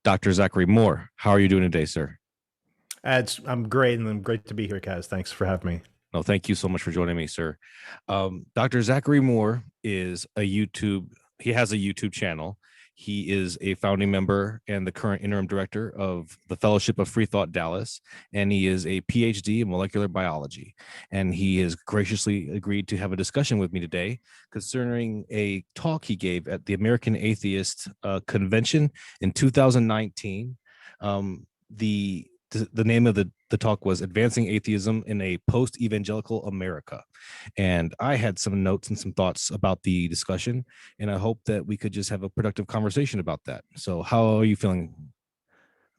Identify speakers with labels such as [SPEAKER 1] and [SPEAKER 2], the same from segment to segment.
[SPEAKER 1] Dr. Zachary Moore. How are you doing today, sir?
[SPEAKER 2] I'm great, and I'm great to be here, Kaz. Thanks for having me.
[SPEAKER 1] No, thank you so much for joining me, sir. Dr. Zachary Moore is he has a YouTube channel. He is a founding member and the current interim director of the Fellowship of Freethought Dallas, and he is a PhD in molecular biology. And he has graciously agreed to have a discussion with me today concerning a talk he gave at the American Atheist Convention in 2019. The name of the talk was Advancing Atheism in a Post Evangelical America. And I had some notes and some thoughts about the discussion, and I hope that we could just have a productive conversation about that. So how are you feeling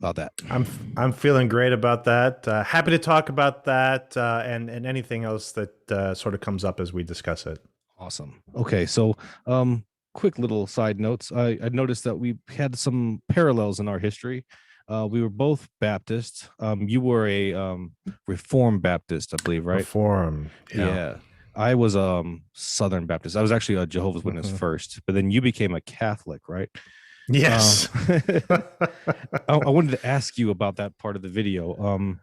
[SPEAKER 1] about that?
[SPEAKER 2] I'm feeling great about that. Happy to talk about that and anything else that sort of comes up as we discuss it.
[SPEAKER 1] Awesome. Okay, so quick little side notes. I noticed that we had some parallels in our history. We were both Baptist. You were a Reformed Baptist, I believe, right?
[SPEAKER 2] Reform.
[SPEAKER 1] Yeah. I was Southern Baptist. I was actually a Jehovah's Witness first, but then you became a Catholic, right?
[SPEAKER 2] Yes.
[SPEAKER 1] I wanted to ask you about that part of the video.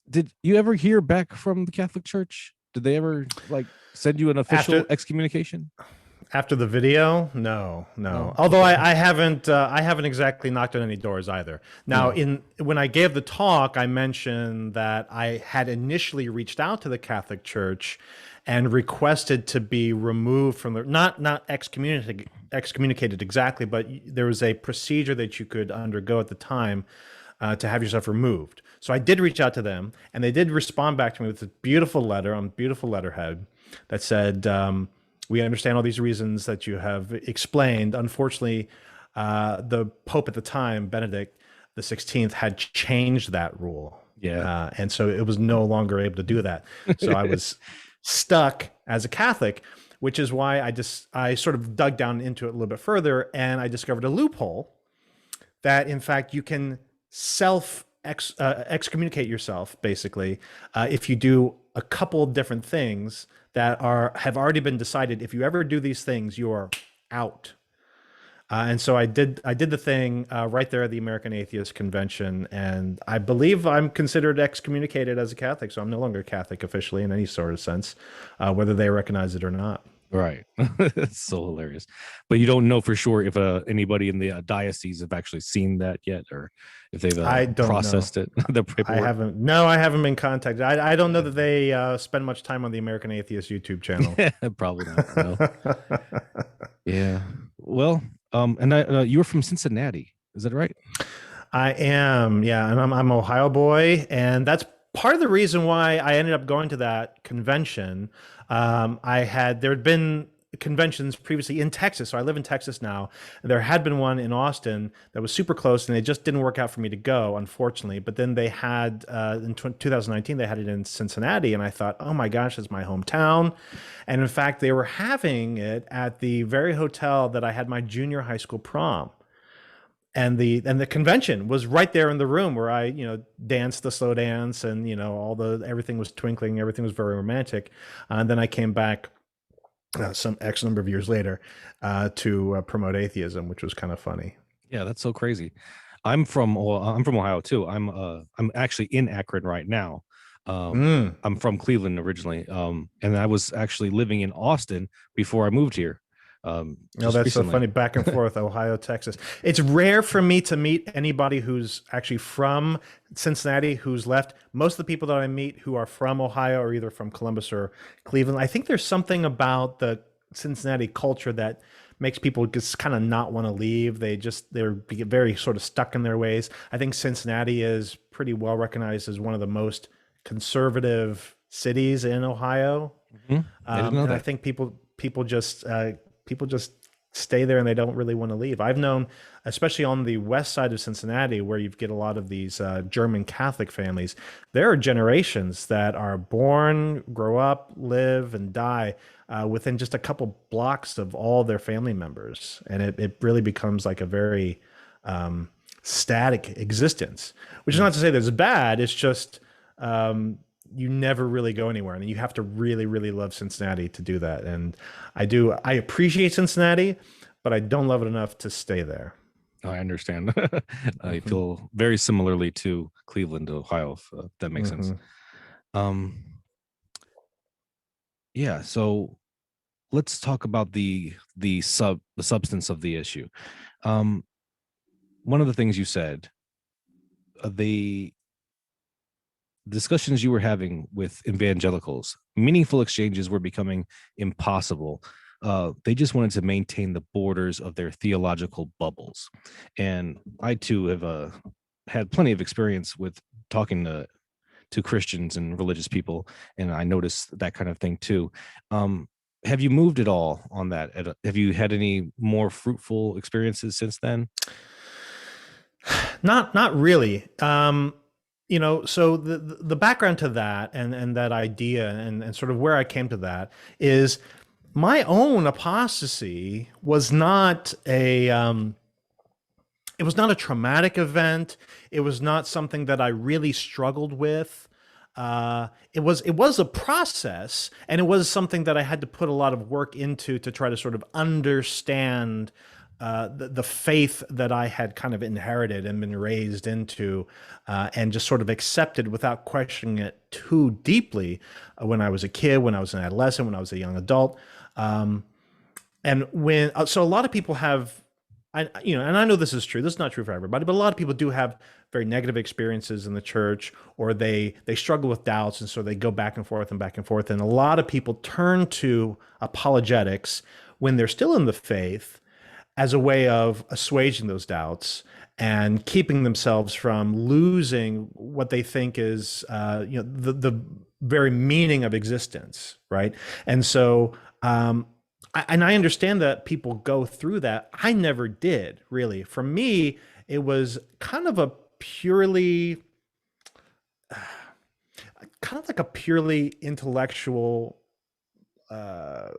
[SPEAKER 1] Did you ever hear back from the Catholic Church? Did they ever send you an official excommunication?
[SPEAKER 2] After the video, no.
[SPEAKER 1] No.
[SPEAKER 2] Although
[SPEAKER 1] Okay.
[SPEAKER 2] I haven't exactly knocked on any doors either. Now, when I gave the talk, I mentioned that I had initially reached out to the Catholic Church and requested to be removed from the not excommunicated exactly, but there was a procedure that you could undergo at the time to have yourself removed. So I did reach out to them, and they did respond back to me with a beautiful letter on beautiful letterhead that said. We understand all these reasons that you have explained. Unfortunately, the Pope at the time, Benedict the 16th, had changed that rule.
[SPEAKER 1] Yeah.
[SPEAKER 2] And so it was no longer able to do that. So I was stuck as a Catholic, which is why I sort of dug down into it a little bit further, and I discovered a loophole that, in fact, you can excommunicate yourself, basically, if you do a couple of different things that have already been decided. If you ever do these things, you are out. And so I did the thing right there at the American Atheist Convention, and I believe I'm considered excommunicated as a Catholic, so I'm no longer Catholic officially in any sort of sense, whether they recognize it or not.
[SPEAKER 1] Right. It's so hilarious. But you don't know for sure if anybody in the diocese have actually seen that yet, or if they've
[SPEAKER 2] I don't
[SPEAKER 1] processed
[SPEAKER 2] know.
[SPEAKER 1] it. The paperwork.
[SPEAKER 2] I haven't. No, I haven't been contacted. I don't know that they spend much time on the American Atheist YouTube channel.
[SPEAKER 1] Probably not. No. Yeah. Well, and you were from Cincinnati. Is that right?
[SPEAKER 2] I am. Yeah, and I'm Ohio boy, and that's part of the reason why I ended up going to that convention. There had been conventions previously in Texas, so I live in Texas now. There had been one in Austin that was super close, and it just didn't work out for me to go, unfortunately. But then they had in 2019 they had it in Cincinnati, and I thought, oh my gosh, it's my hometown. And in fact, they were having it at the very hotel that I had my junior high school prom. And the convention was right there in the room where I danced the slow dance, and everything was twinkling, everything was very romantic. And then I came back some X number of years later to promote atheism, which was kind of funny.
[SPEAKER 1] Yeah, that's so crazy. I'm from Ohio too. I'm actually in Akron right now. I'm from Cleveland originally, and I was actually living in Austin before I moved here.
[SPEAKER 2] No, that's recently. So funny, back and forth, Ohio, Texas. It's rare for me to meet anybody who's actually from Cincinnati who's left. Most of the people that I meet who are from Ohio are either from Columbus or Cleveland. I think there's something about the Cincinnati culture that makes people just kind of not want to leave. They're very sort of stuck in their ways. I think Cincinnati is pretty well recognized as one of the most conservative cities in Ohio.
[SPEAKER 1] Mm-hmm. I didn't know that.
[SPEAKER 2] I think people just stay there and they don't really want to leave. I've known, especially on the west side of Cincinnati, where you get a lot of these German Catholic families, there are generations that are born, grow up, live, and die within just a couple blocks of all their family members. And it really becomes like a very static existence, which is not to say that it's bad. It's just you never really go anywhere, and you have to really, really love Cincinnati to do that. And I appreciate Cincinnati, but I don't love it enough to stay there.
[SPEAKER 1] I understand. I
[SPEAKER 2] Hmm.
[SPEAKER 1] feel very similarly to Cleveland, Ohio. If, that makes sense.
[SPEAKER 2] Hmm.
[SPEAKER 1] Um, yeah. So let's talk about the substance of the issue. Um, One of the things you said, the discussions you were having with evangelicals, meaningful exchanges were becoming impossible. They just wanted to maintain the borders of their theological bubbles. And I too have had plenty of experience with talking to Christians and religious people, and I noticed that kind of thing too. Um, have you moved at all on that? Have you had any more fruitful experiences since then?
[SPEAKER 2] Not really. So the background to that and that idea and sort of where I came to that is my own apostasy was not a traumatic event. It was not something that I really struggled with. It was a process, and it was something that I had to put a lot of work into to try to sort of understand the faith that I had kind of inherited and been raised into, and just sort of accepted without questioning it too deeply when I was a kid, when I was an adolescent, when I was a young adult. Um, and when so a lot of people have, and I know this is true, this is not true for everybody, but a lot of people do have very negative experiences in the church, or they struggle with doubts, and so they go back and forth and back and forth, and a lot of people turn to apologetics when they're still in the faith as a way of assuaging those doubts and keeping themselves from losing what they think is the very meaning of existence, right? And so I understand that people go through that. I never did, really. For me, it was kind of a purely kind of like a purely intellectual uh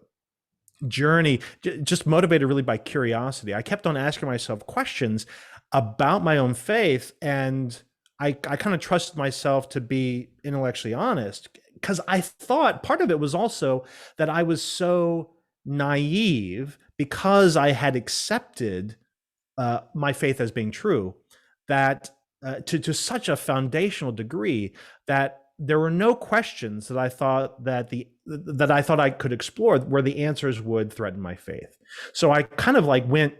[SPEAKER 2] journey, just motivated really by curiosity. I kept on asking myself questions about my own faith, and I kind of trusted myself to be intellectually honest, because I thought part of it was also that I was so naive because I had accepted my faith as being true, that to such a foundational degree that there were no questions that I thought I could explore where the answers would threaten my faith. So I kind of like went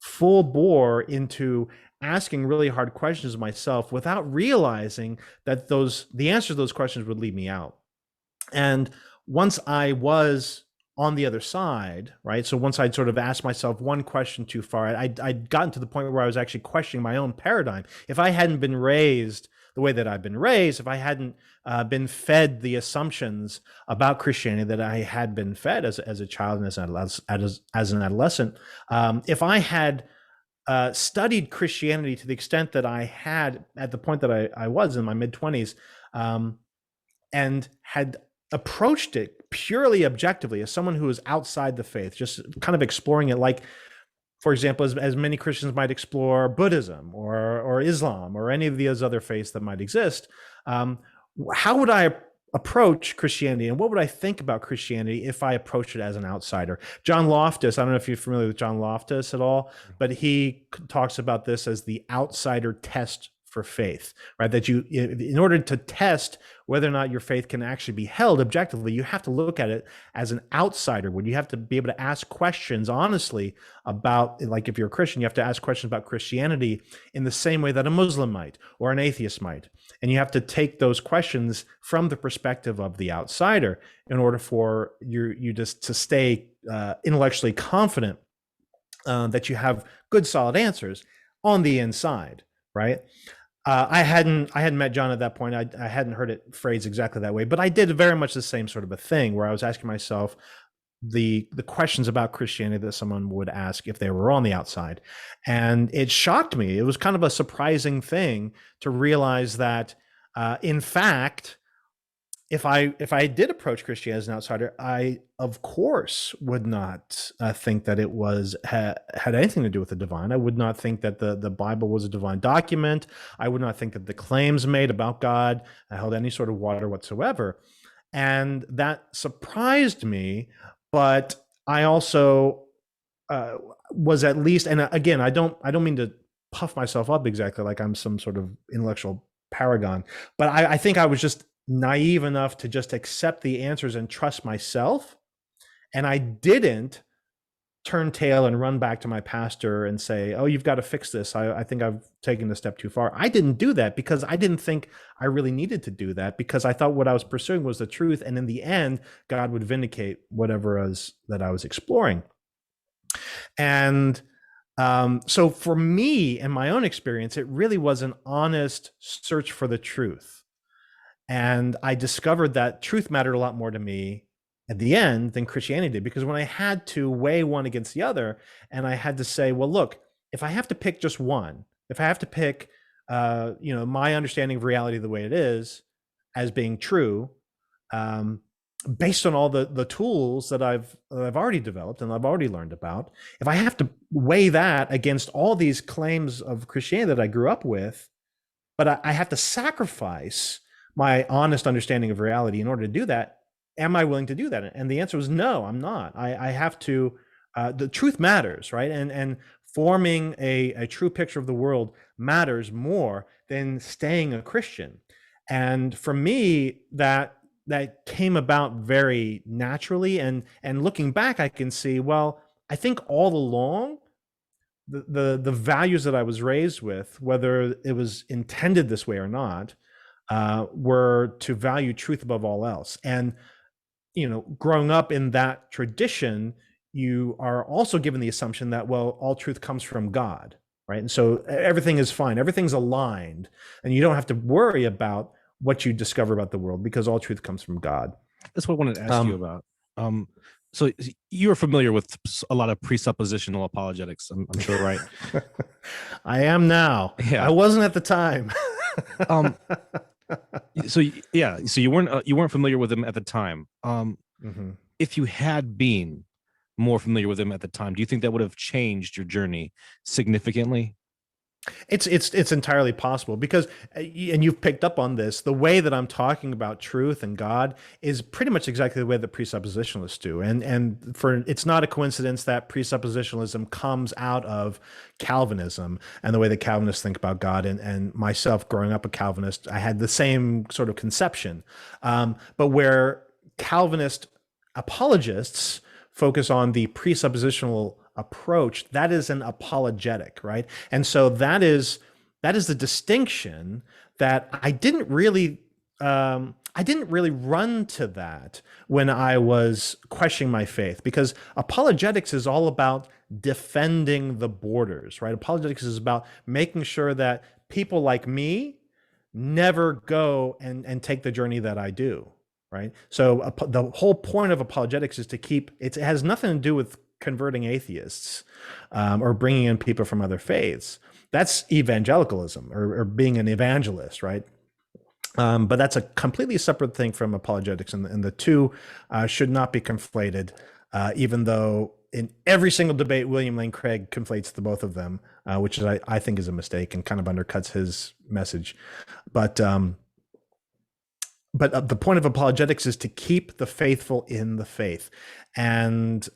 [SPEAKER 2] full bore into asking really hard questions of myself without realizing that the answers to those questions would leave me out. And once I was on the other side, right? So once I'd sort of asked myself one question too far, I'd gotten to the point where I was actually questioning my own paradigm. If I hadn't been raised the way that I've been raised, if I hadn't been fed the assumptions about Christianity that I had been fed as a child and as an adolescent, if I had studied Christianity to the extent that I had at the point that I was in my mid 20s, and had approached it purely objectively as someone who is outside the faith, just kind of exploring it, like, for example, as many Christians might explore Buddhism or Islam or any of those other faiths that might exist. How would I approach Christianity, and what would I think about Christianity if I approached it as an outsider? John Loftus, I don't know if you're familiar with John Loftus at all, but he talks about this as the outsider test for faith, right? That in order to test whether or not your faith can actually be held objectively, you have to look at it as an outsider, when you have to be able to ask questions honestly about, like, if you're a Christian, you have to ask questions about Christianity in the same way that a Muslim might or an atheist might. And you have to take those questions from the perspective of the outsider in order for you just to stay intellectually confident that you have good, solid answers on the inside, right? I hadn't met John at that point. I hadn't heard it phrased exactly that way, but I did very much the same sort of a thing, where I was asking myself the questions about Christianity that someone would ask if they were on the outside. And it shocked me. It was kind of a surprising thing to realize that, in fact, if I did approach Christianity as an outsider, I of course would not think that it had anything to do with the divine. I would not think that the Bible was a divine document. I would not think that the claims made about God held any sort of water whatsoever. And that surprised me, but I also uh, was, at least, and again, I don't mean to puff myself up exactly like I'm some sort of intellectual paragon. But I think I was just naive enough to just accept the answers and trust myself. And I didn't turn tail and run back to my pastor and say, "Oh, you've got to fix this. I think I've taken a step too far." I didn't do that because I didn't think I really needed to do that, because I thought what I was pursuing was the truth. And in the end, God would vindicate whatever it was that I was exploring. And so for me, in my own experience, it really was an honest search for the truth. And I discovered that truth mattered a lot more to me at the end than Christianity did, because when I had to weigh one against the other, and I had to say, well, look, if I have to pick just one, if I have to pick, my understanding of reality the way it is as being true, based on all the tools that I've already developed and I've already learned about, if I have to weigh that against all these claims of Christianity that I grew up with, but I have to sacrifice my honest understanding of reality in order to do that, am I willing to do that? And the answer was no, I'm not. I have to. The truth matters, right? And forming a true picture of the world matters more than staying a Christian. And for me, that came about very naturally. And looking back, I can see, well, I think all along, the values that I was raised with, whether it was intended this way or not, were to value truth above all else. And growing up in that tradition, you are also given the assumption that, well, all truth comes from God, right? And so everything is fine, everything's aligned, and you don't have to worry about what you discover about the world because all truth comes from God.
[SPEAKER 1] That's what I wanted to ask you about. So you're familiar with a lot of presuppositional apologetics, I'm sure, right?
[SPEAKER 2] I am now. Yeah. I wasn't at the time.
[SPEAKER 1] So you weren't familiar with them at the time. If you had been more familiar with them at the time, do you think that would have changed your journey significantly?
[SPEAKER 2] It's entirely possible, because, and you've picked up on this, the way that I'm talking about truth and God is pretty much exactly the way that presuppositionalists do. And it's not a coincidence that presuppositionalism comes out of Calvinism and the way that Calvinists think about God. And myself, growing up a Calvinist, I had the same sort of conception. But where Calvinist apologists focus on the presuppositional approach, that is an apologetic, right? And so that is the distinction that I didn't really run to that when I was questioning my faith, because apologetics is all about defending the borders, right? Apologetics is about making sure that people like me never go and take the journey that I do, right? So the whole point of apologetics is to keep it has nothing to do with converting atheists or bringing in people from other faiths. That's evangelicalism, or being an evangelist, right? But that's a completely separate thing from apologetics, and the two should not be conflated, even though in every single debate, William Lane Craig conflates the both of them, which is, I think, is a mistake and kind of undercuts his message. But the point of apologetics is to keep the faithful in the faith. And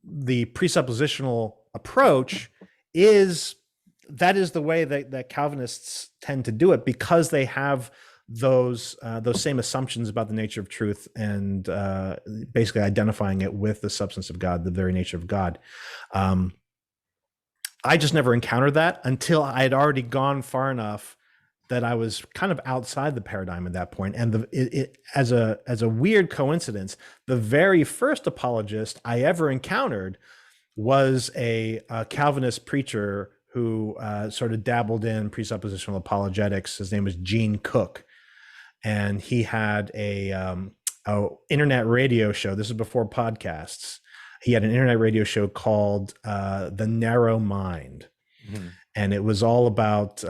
[SPEAKER 2] the presuppositional approach is the way that Calvinists tend to do it, because they have those same assumptions about the nature of truth, and basically identifying it with the substance of God, the very nature of God. I just never encountered that until I had already gone far enough that I was kind of outside the paradigm at that point. And as a weird coincidence, the very first apologist I ever encountered was a Calvinist preacher who sort of dabbled in presuppositional apologetics. His name was Gene Cook, and he had a internet radio show. This is before podcasts. He had an internet radio show called The Narrow Mind. Mm-hmm. And it was all about,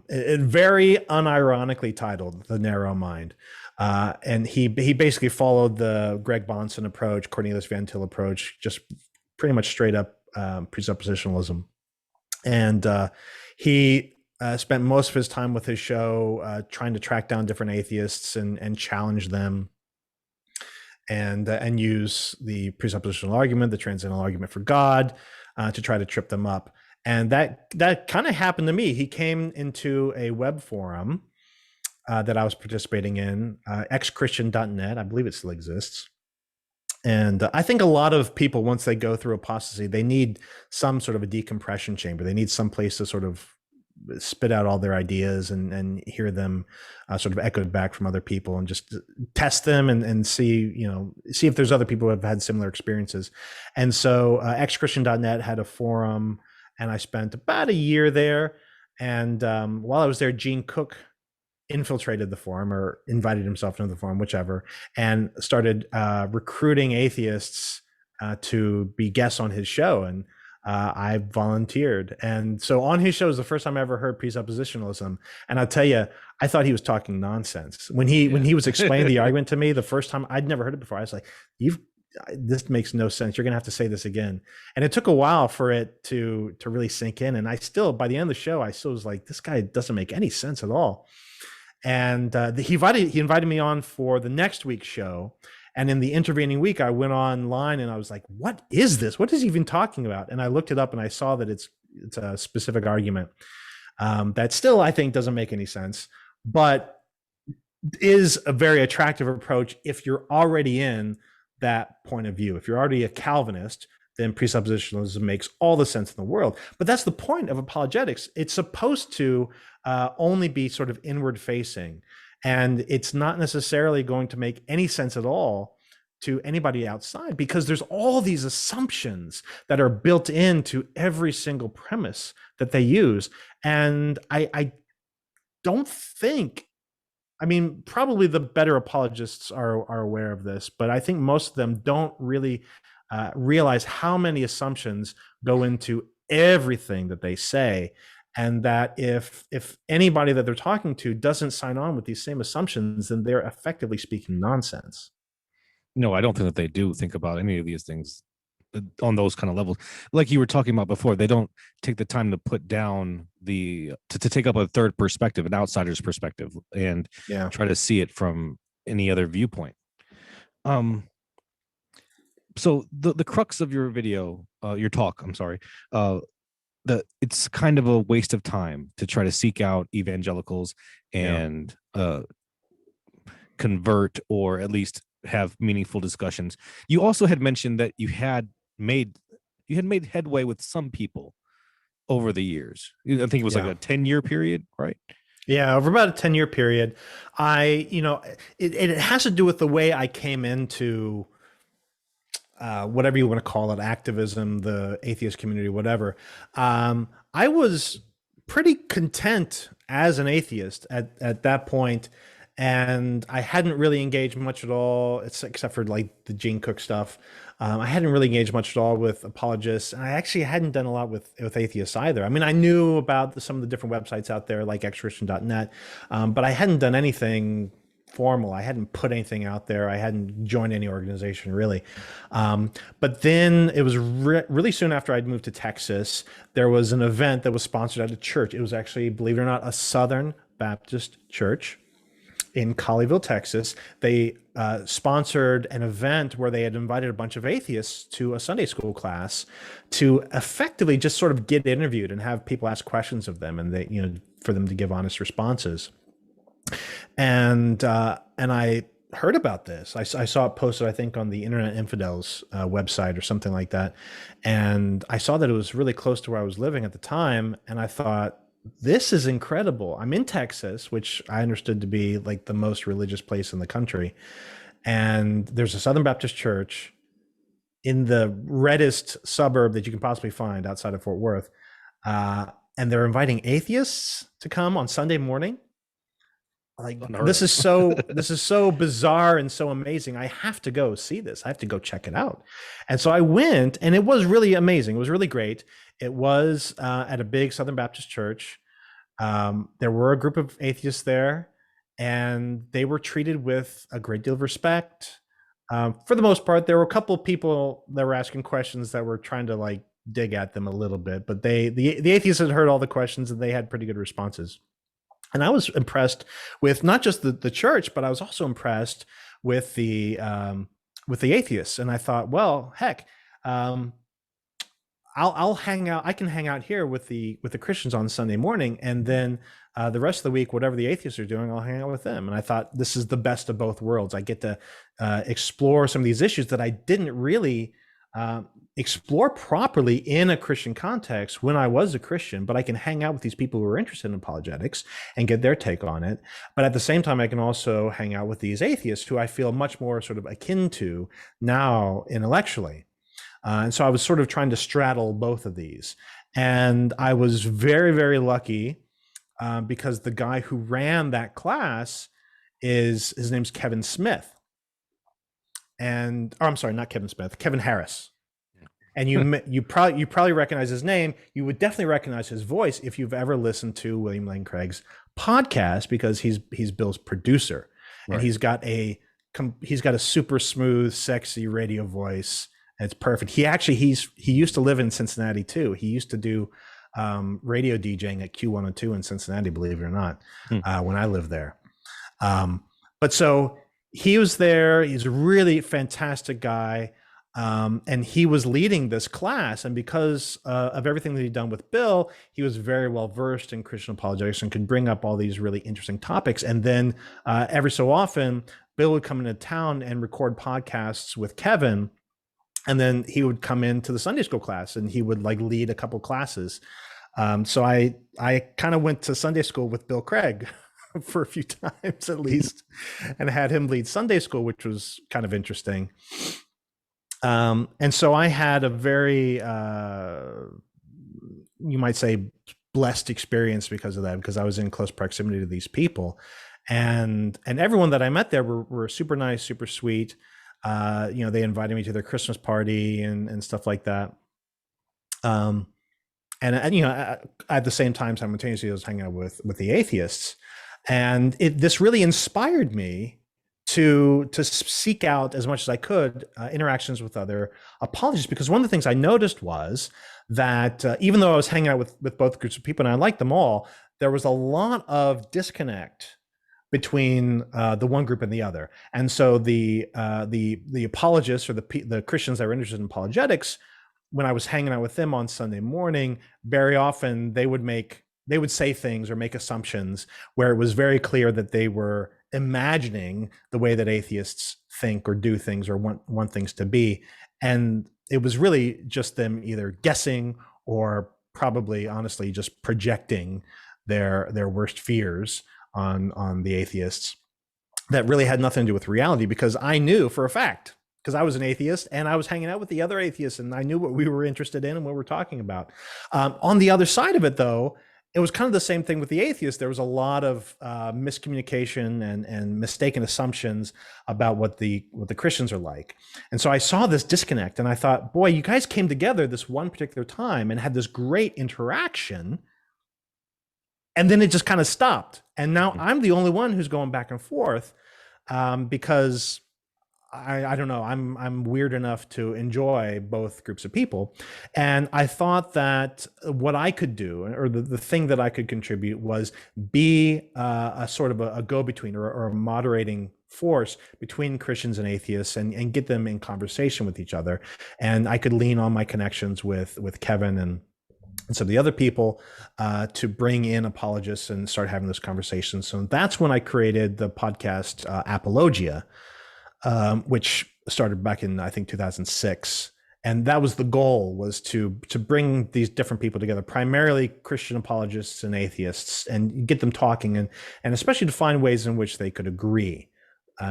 [SPEAKER 2] it very unironically titled The Narrow Mind. And he basically followed the Greg Bahnsen approach, Cornelius Van Til approach, just pretty much straight up presuppositionalism. And he spent most of his time with his show trying to track down different atheists and challenge them, and use the presuppositional argument, the transcendental argument for God, to try to trip them up. And that kind of happened to me. He came into a web forum that I was participating in, xchristian.net. I believe it still exists. And I think a lot of people, once they go through apostasy, they need some sort of a decompression chamber. They need some place to sort of spit out all their ideas and hear them sort of echoed back from other people, and just test them and see, see if there's other people who have had similar experiences. And so xchristian.net had a forum, and I spent about a year there. And while I was there, Gene Cook infiltrated the forum, or invited himself into the forum, whichever, and started recruiting atheists to be guests on his show. And I volunteered. And so on his show was the first time I ever heard presuppositionalism. And I'll tell you, I thought he was talking nonsense. When he was explaining the argument to me the first time, I'd never heard it before. I was like, this makes no sense. You're going to have to say this again. And it took a while for it to really sink in. And I still, by the end of the show, I still was like, this guy doesn't make any sense at all. And he invited me on for the next week's show. And in the intervening week, I went online and I was like, what is this? What is he even talking about? And I looked it up and I saw that it's a specific argument that still, I think, doesn't make any sense, but is a very attractive approach if you're already in that point of view. If you're already a Calvinist, then presuppositionalism makes all the sense in the world. But that's the point of apologetics. It's supposed to only be sort of inward facing. And it's not necessarily going to make any sense at all to anybody outside, because there's all these assumptions that are built into every single premise that they use. And I don't think, I mean, probably the better apologists are aware of this, but I think most of them don't really realize how many assumptions go into everything that they say. And that if anybody that they're talking to doesn't sign on with these same assumptions, then they're effectively speaking nonsense.
[SPEAKER 1] No, I don't think that they do think about any of these things on those kind of levels. Like you were talking about before, they don't take the time to put down to take up a third perspective, an outsider's perspective, and try to see it from any other viewpoint. So the crux of your video, your talk, I'm sorry, it's kind of a waste of time to try to seek out evangelicals and convert, or at least have meaningful discussions. You also had mentioned that you had made headway with some people over the years. I think it was like a 10-year period, right?
[SPEAKER 2] Yeah, over about a 10-year period. It has to do with the way I came into whatever you want to call it, activism, the atheist community, whatever. I was pretty content as an atheist at that point, and I hadn't really engaged much at all, except for like the Gene Cook stuff. I hadn't really engaged much at all with apologists, and I actually hadn't done a lot with atheists either. I mean, I knew about some of the different websites out there, like xchristian.net, but I hadn't done anything formal. I hadn't put anything out there. I hadn't joined any organization really. But then it was really soon after I'd moved to Texas, there was an event that was sponsored at a church. It was actually, believe it or not, a Southern Baptist church in Colleyville, Texas. They sponsored an event where they had invited a bunch of atheists to a Sunday school class to effectively just sort of get interviewed and have people ask questions of them, and they, for them to give honest responses. And I heard about this. I saw it posted, I think, on the Internet Infidels website or something like that. And I saw that it was really close to where I was living at the time. And I thought, this is incredible. I'm in Texas, which I understood to be like the most religious place in the country. And there's a Southern Baptist church in the reddest suburb that you can possibly find outside of Fort Worth. And they're inviting atheists to come on Sunday morning. Like, this is so bizarre and so amazing. I have to go see this. I have to go check it out. And so I went, and it was really amazing. It was really great. It was at a big Southern Baptist church. There were a group of atheists there, and they were treated with a great deal of respect. For the most part, there were a couple of people that were asking questions that were trying to like dig at them a little bit, but the atheists had heard all the questions and they had pretty good responses. And I was impressed with not just the church, but I was also impressed with the atheists. And I thought, well, heck, I I'll hang out. I can hang out here with the Christians on Sunday morning, and then the rest of the week, whatever the atheists are doing, I'll hang out with them. And I thought this is the best of both worlds. I get to explore some of these issues that I didn't really explore properly in a Christian context when I was a Christian, but I can hang out with these people who are interested in apologetics and get their take on it. But at the same time, I can also hang out with these atheists who I feel much more sort of akin to now intellectually. And so I was sort of trying to straddle both of these. And I was very, very lucky because the guy who ran that class his name's Kevin Smith. And I'm sorry, not Kevin Smith, Kevin Harris. And you probably recognize his name. You would definitely recognize his voice if you've ever listened to William Lane Craig's podcast, because he's Bill's producer, right. And he's got a super smooth, sexy radio voice. It's perfect. He used to live in Cincinnati too. He used to do radio DJing at Q102 in Cincinnati, believe it or not, when I lived there. But so he was there. He's a really fantastic guy. And he was leading this class. And because of everything that he'd done with Bill, he was very well versed in Christian apologetics and could bring up all these really interesting topics. And then every so often, Bill would come into town and record podcasts with Kevin. And then he would come into the Sunday school class and he would like lead a couple classes. So I kind of went to Sunday school with Bill Craig for a few times at least, and had him lead Sunday school, which was kind of interesting. And so I had a very, you might say, blessed experience because of that, because I was in close proximity to these people, and everyone that I met there were super nice, super sweet. They invited me to their Christmas party and stuff like that. And at the same time, simultaneously, I was hanging out with the atheists, and this really inspired me to seek out as much as I could interactions with other apologists, because one of the things I noticed was that even though I was hanging out with both groups of people and I liked them all, there was a lot of disconnect between the one group and the other. And so the apologists, or the Christians that were interested in apologetics, when I was hanging out with them on Sunday morning, very often they would say things or make assumptions where it was very clear that they were imagining the way that atheists think or do things or want things to be. And it was really just them either guessing or probably honestly just projecting their worst fears on the atheists that really had nothing to do with reality, because I knew for a fact, because I was an atheist and I was hanging out with the other atheists and I knew what we were interested in and what we're talking about. On the other side of it, though, it was kind of the same thing with the atheists. There was a lot of miscommunication and mistaken assumptions about what the Christians are like. And so I saw this disconnect and I thought, boy, you guys came together this one particular time and had this great interaction. And then it just kind of stopped. And now I'm the only one who's going back and forth because I don't know, I'm weird enough to enjoy both groups of people. And I thought that what I could do, or the thing that I could contribute, was be a sort of a go-between or a moderating force between Christians and atheists and get them in conversation with each other. And I could lean on my connections with Kevin and some of the other people to bring in apologists and start having those conversations. So that's when I created the podcast Apologia, which started back in, I think, 2006. And that was the goal, was to bring these different people together, primarily Christian apologists and atheists, and get them talking, and especially to find ways in which they could agree.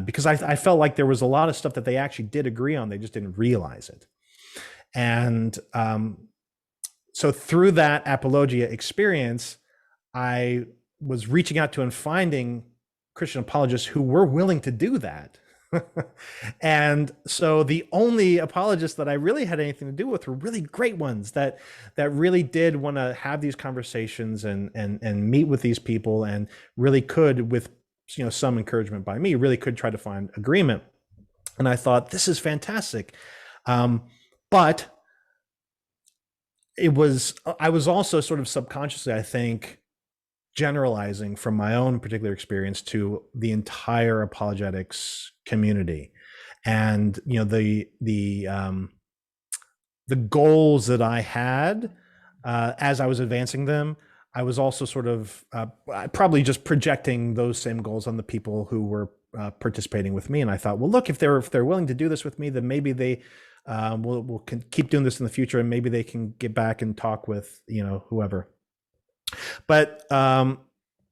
[SPEAKER 2] Because I felt like there was a lot of stuff that they actually did agree on, they just didn't realize it. And so through that Apologia experience, I was reaching out to and finding Christian apologists who were willing to do that. And so the only apologists that I really had anything to do with were really great ones that really did want to have these conversations and meet with these people, and really could, with some encouragement by me, really could try to find agreement. And I thought, this is fantastic. But I was also sort of subconsciously, I think, generalizing from my own particular experience to the entire apologetics community. And the the goals that I had as I was advancing them, I was also sort of probably just projecting those same goals on the people who were participating with me. And I thought, well, look, if they're willing to do this with me, then maybe they will keep doing this in the future, and maybe they can get back and talk with whoever. But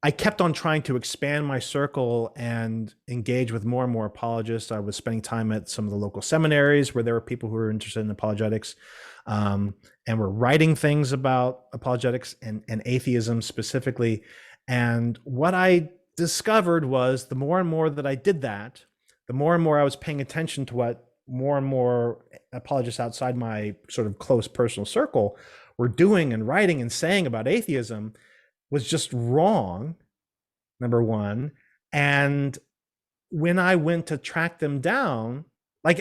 [SPEAKER 2] I kept on trying to expand my circle and engage with more and more apologists. I was spending time at some of the local seminaries where there were people who were interested in apologetics, and were writing things about apologetics and atheism specifically. And what I discovered was the more and more that I did that, the more and more I was paying attention to what more and more apologists outside my sort of close personal circle were doing and writing and saying about atheism was just wrong, number one. And when I went to track them down, like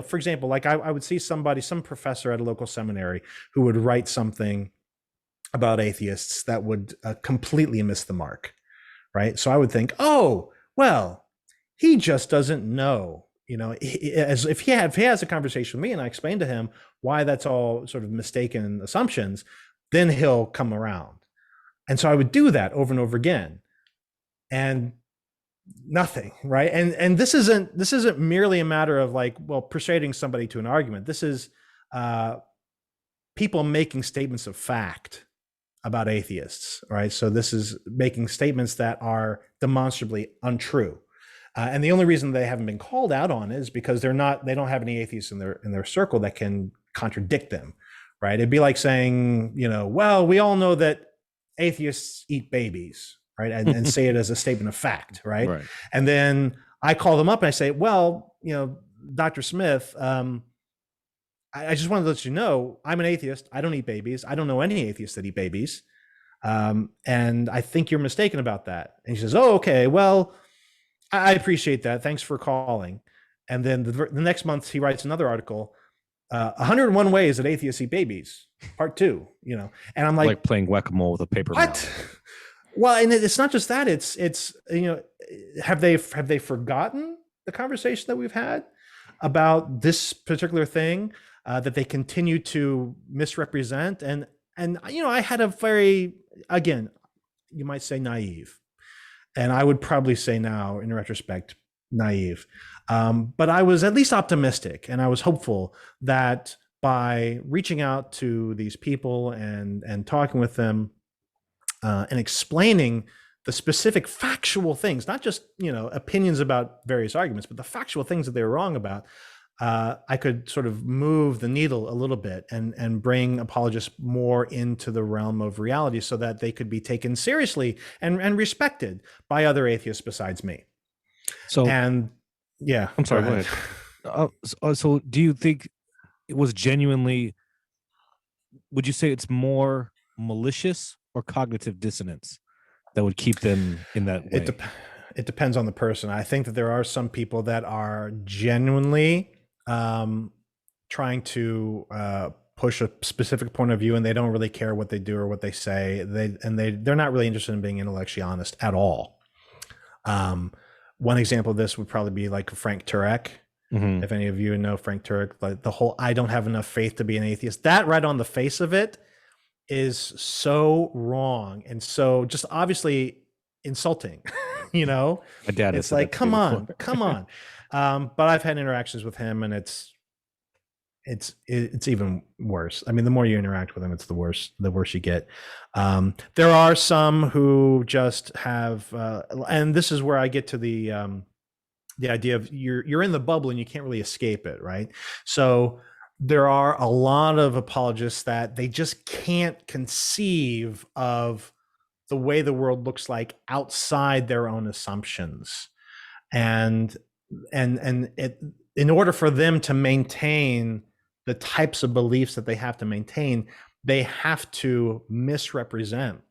[SPEAKER 2] for example, like I would see some professor at a local seminary who would write something about atheists that would completely miss the mark, right? So I would think, oh, well, he just doesn't know, as if he has a conversation with me and I explain to him why that's all sort of mistaken assumptions, then he'll come around. And so I would do that over and over again, and nothing, right? And this isn't merely a matter of like, well, persuading somebody to an argument. This is people making statements of fact about atheists, right? So this is making statements that are demonstrably untrue. And the only reason they haven't been called out on is because they don't have any atheists in their circle that can contradict them, right? It'd be like saying, well, we all know that atheists eat babies, right? And say it as a statement of fact, right?
[SPEAKER 1] Right.
[SPEAKER 2] And then I call them up and I say, well, Dr. Smith, I just wanted to let you know, I'm an atheist. I don't eat babies. I don't know any atheists that eat babies. And I think you're mistaken about that. And he says, oh, okay, well, I appreciate that. Thanks for calling. And then the next month he writes another article, 101 ways that atheists eat babies, part 2, and I'm like
[SPEAKER 1] playing whack-a-mole with a paper
[SPEAKER 2] what? Well, and it's not just that, it's have they forgotten the conversation that we've had about this particular thing that they continue to misrepresent? And I had a very, again, you might say naive, and I would probably say now in retrospect, naive. But I was at least optimistic, and I was hopeful that by reaching out to these people and talking with them and explaining the specific factual things, not just opinions about various arguments, but the factual things that they were wrong about, I could sort of move the needle a little bit and bring apologists more into the realm of reality so that they could be taken seriously and respected by other atheists besides me.
[SPEAKER 1] So,
[SPEAKER 2] and yeah,
[SPEAKER 1] I'm sorry, go ahead. So do you think it was genuinely, would you say it's more malicious or cognitive dissonance that would keep them in that way?
[SPEAKER 2] It depends on the person. I think that there are some people that are genuinely trying to push a specific point of view, and they don't really care what they do or what they say. They're not really interested in being intellectually honest at all. One example of this would probably be like Frank Turek. Mm-hmm. If any of you know Frank Turek, like the whole "I don't have enough faith to be an atheist," that right on the face of it is so wrong and so just obviously insulting. My dad, it's like, come on. But I've had interactions with him, and it's even worse. I mean, the more you interact with him, it's the worse you get. There are some who just have, and this is where I get to the idea of you're in the bubble and you can't really escape it, right? So there are a lot of apologists that they just can't conceive of the way the world looks like outside their own assumptions. And in order for them to maintain the types of beliefs that they have to maintain, they have to misrepresent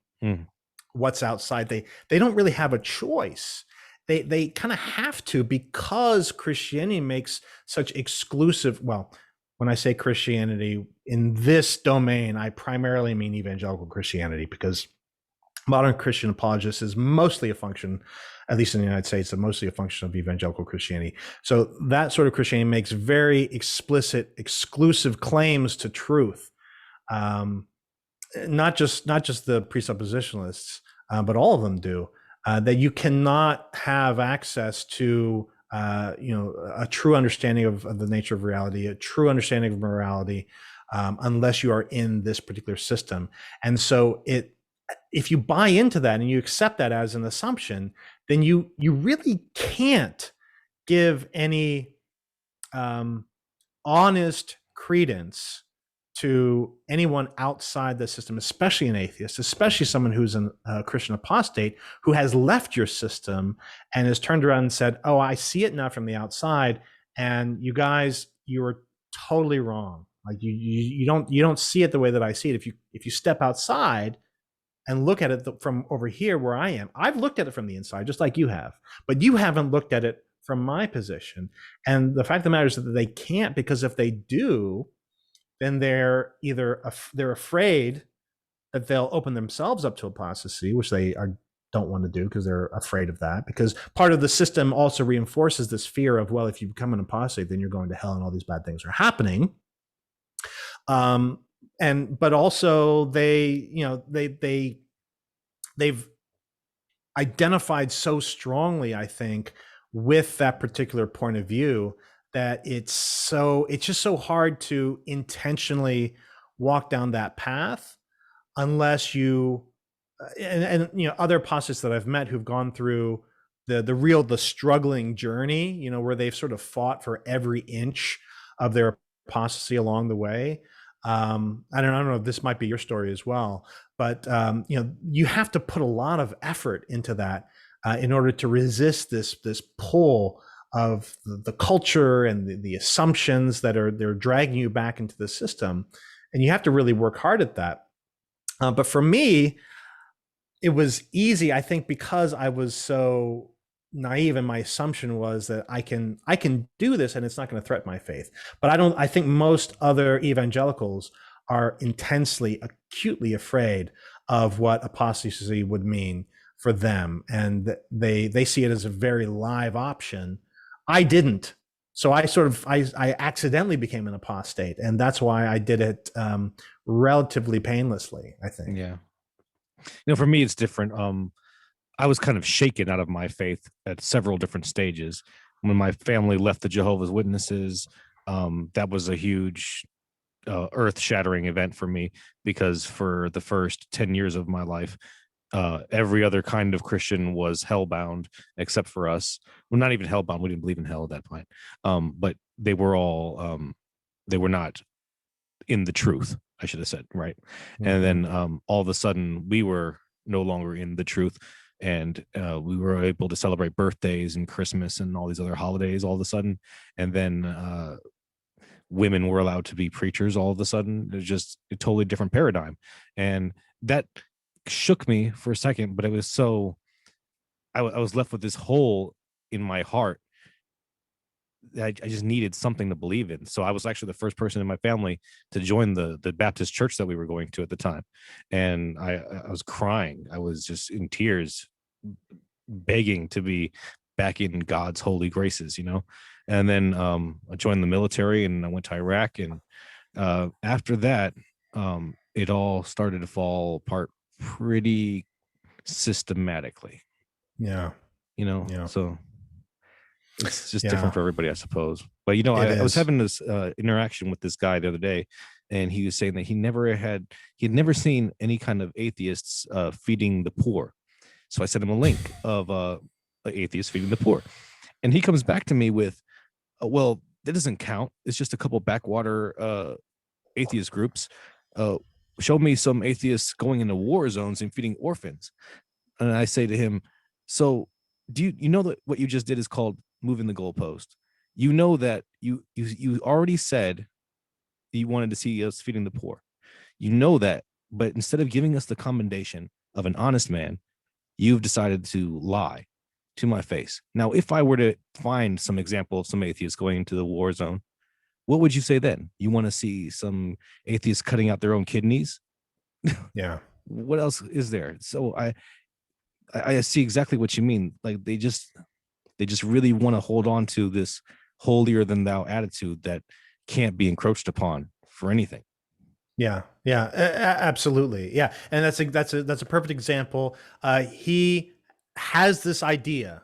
[SPEAKER 2] what's outside. They don't really have a choice. They kind of have to, because Christianity makes such exclusive, well, when I say Christianity in this domain, I primarily mean evangelical Christianity, because modern Christian apologist is mostly a function, at least in the United States, mostly a function of evangelical Christianity. So that sort of Christianity makes very explicit, exclusive claims to truth. Um, not just the presuppositionalists, but all of them do. That you cannot have access to, a true understanding of the nature of reality, a true understanding of morality, unless you are in this particular system. And so if you buy into that and you accept that as an assumption, then you really can't give any honest credence to anyone outside the system, especially an atheist, especially someone who's a Christian apostate who has left your system and has turned around and said, "Oh, I see it now from the outside, and you guys, you are totally wrong. Like you don't see it the way that I see it. If you step outside and look at it from over here where I am, I've looked at it from the inside, just like you have, but you haven't looked at it from my position. And the fact of the matter is that they can't, because if they do, then they're afraid that they'll open themselves up to apostasy, which don't want to do because they're afraid of that. Because part of the system also reinforces this fear of, well, if you become an apostate, then you're going to hell and all these bad things are happening. But also they've identified so strongly, I think, with that particular point of view that it's just so hard to intentionally walk down that path unless you and other apostates that I've met who've gone through the struggling journey, where they've sort of fought for every inch of their apostasy along the way. I don't know if this might be your story as well, but you have to put a lot of effort into that in order to resist this pull of the culture and the assumptions they're dragging you back into the system, and you have to really work hard at that. But for me, it was easy, I think, because I was so naive, and my assumption was that I can do this and it's not going to threaten my faith. But I think most other evangelicals are intensely, acutely afraid of what apostasy would mean for them, and they see it as a very live option. I didn't. So I accidentally became an apostate, and that's why I did it relatively painlessly, I think.
[SPEAKER 1] Yeah. For me, it's different. I was kind of shaken out of my faith at several different stages. When my family left the Jehovah's Witnesses, that was a huge earth-shattering event for me, because for the first 10 years of my life, every other kind of Christian was hellbound except for us. Well, not even hellbound. We didn't believe in hell at that point. But they were all, they were not in the truth, I should have said, right? Mm-hmm. And then all of a sudden we were no longer in the truth. And we were able to celebrate birthdays and Christmas and all these other holidays all of a sudden. And then women were allowed to be preachers all of a sudden. It's just a totally different paradigm. And that shook me for a second, but it was I was left with this hole in my heart. I just needed something to believe in. So I was actually the first person in my family to join the Baptist church that we were going to at the time. And I was crying. I was just in tears, begging to be back in God's holy graces, And then I joined the military and I went to Iraq. And after that, it all started to fall apart pretty systematically.
[SPEAKER 2] Yeah.
[SPEAKER 1] So it's just different for everybody, I suppose. But I was having this interaction with this guy the other day, and he was saying that he'd never seen any kind of atheists feeding the poor. So I sent him a link of an atheist feeding the poor, and he comes back to me with, well, that doesn't count. It's just a couple backwater atheist groups. Show me some atheists going into war zones and feeding orphans. And I say to him, so do you know that what you just did is called moving the goalpost? You know that you already said you wanted to see us feeding the poor. You know that, but instead of giving us the commendation of an honest man, you've decided to lie to my face. Now, if I were to find some example of some atheists going into the war zone, what would you say then? You want to see some atheists cutting out their own kidneys?
[SPEAKER 2] Yeah.
[SPEAKER 1] what else is there? So I see exactly what you mean. Like they just really want to hold on to this holier than thou attitude that can't be encroached upon for anything.
[SPEAKER 2] Yeah, yeah, absolutely, yeah, and that's a perfect example. He has this idea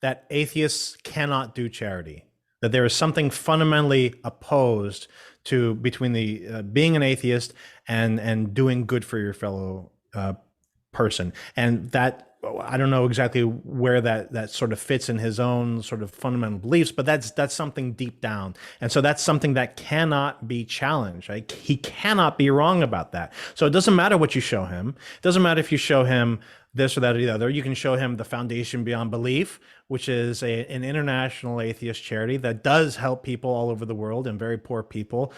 [SPEAKER 2] that atheists cannot do charity, that there is something fundamentally opposed to between the being an atheist and doing good for your fellow person, and that I don't know exactly where that sort of fits in his own sort of fundamental beliefs, but that's something deep down, and so that's something that cannot be challenged. Right? He cannot be wrong about that. So it doesn't matter what you show him. It doesn't matter if you show him this or that or the other. You can show him the Foundation Beyond Belief, which is an international atheist charity that does help people all over the world and very poor people.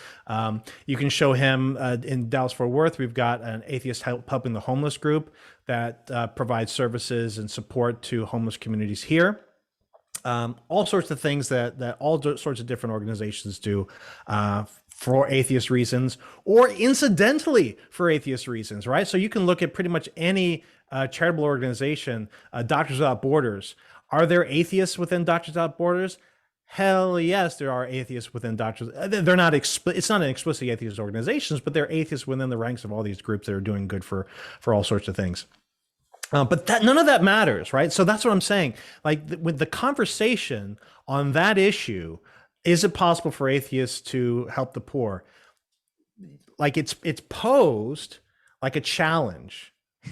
[SPEAKER 2] You can show him in Dallas-Fort Worth, we've got an atheist helping the homeless group that provides services and support to homeless communities here. All sorts of things that all sorts of different organizations do for atheist reasons or incidentally for atheist reasons, right? So you can look at pretty much any charitable organization, Doctors Without Borders. Are there atheists within Doctors Without Borders? Hell yes, there are atheists within Doctors. They're not it's not an explicitly atheist organizations, but they're atheists within the ranks of all these groups that are doing good for all sorts of things. But none of that matters, right? So that's what I'm saying. Like with the conversation on that issue, is it possible for atheists to help the poor? Like it's posed like a challenge,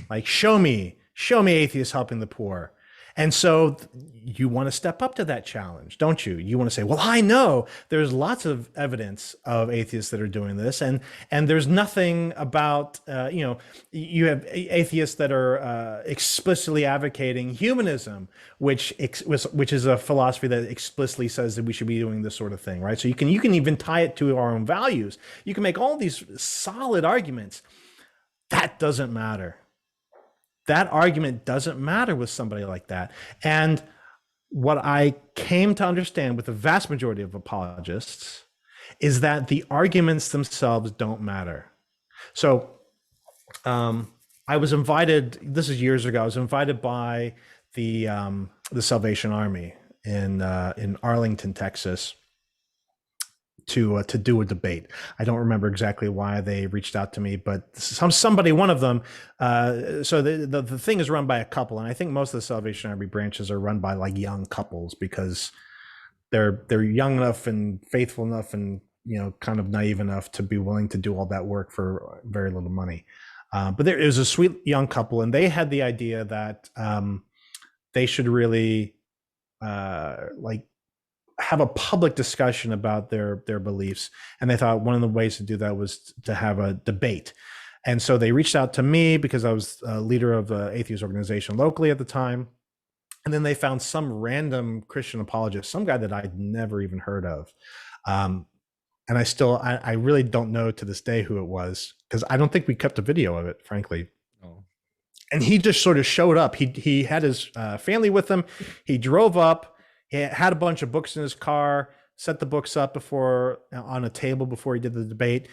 [SPEAKER 2] like show me atheists helping the poor. And so you want to step up to that challenge, don't you? You want to say, well, I know there's lots of evidence of atheists that are doing this. And there's nothing about, you have atheists that are explicitly advocating humanism, which is a philosophy that explicitly says that we should be doing this sort of thing, right? So you can even tie it to our own values. You can make all these solid arguments. That doesn't matter. That argument doesn't matter with somebody like that. And what I came to understand with the vast majority of apologists is that the arguments themselves don't matter. So I was invited, this is years ago, I was invited by the Salvation Army in Arlington, Texas, to do a debate. I don't remember exactly why they reached out to me, but somebody, one of them. So the thing is run by a couple, and I think most of the Salvation Army branches are run by like young couples because they're young enough and faithful enough and kind of naive enough to be willing to do all that work for very little money. But there is a sweet young couple, and they had the idea that they should really have a public discussion about their beliefs. And they thought one of the ways to do that was to have a debate. And so they reached out to me because I was a leader of the atheist organization locally at the time. And then they found some random Christian apologist, some guy that I'd never even heard of. And I really don't know to this day who it was, because I don't think we kept a video of it, frankly. Oh. And he just sort of showed up. He had his family with him. He drove up. He had a bunch of books in his car, set the books up on a table before he did the debate,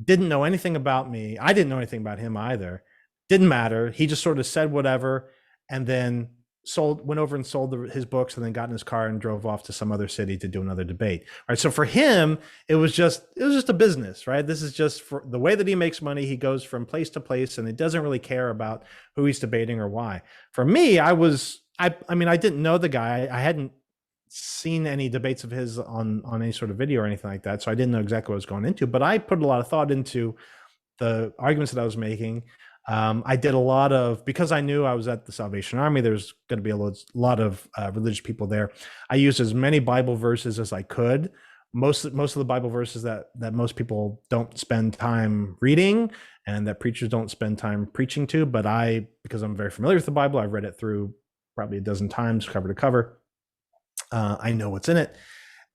[SPEAKER 2] didn't know anything about me. I didn't know anything about him either. Didn't matter. He just sort of said whatever, and then went over and sold his books, and then got in his car and drove off to some other city to do another debate. All right. So for him, it was just a business, right? This is just for the way that he makes money. He goes from place to place, and he doesn't really care about who he's debating or why. For me, I didn't know the guy. I hadn't seen any debates of his on any sort of video or anything like that. So I didn't know exactly what I was going into, but I put a lot of thought into the arguments that I was making. I did a lot of, because I knew I was at the Salvation Army, there's going to be a lot of religious people there. I used as many Bible verses as I could. Most of the Bible verses that most people don't spend time reading and that preachers don't spend time preaching to. But because I'm very familiar with the Bible, I've read it through probably a dozen times, cover to cover. I know what's in it,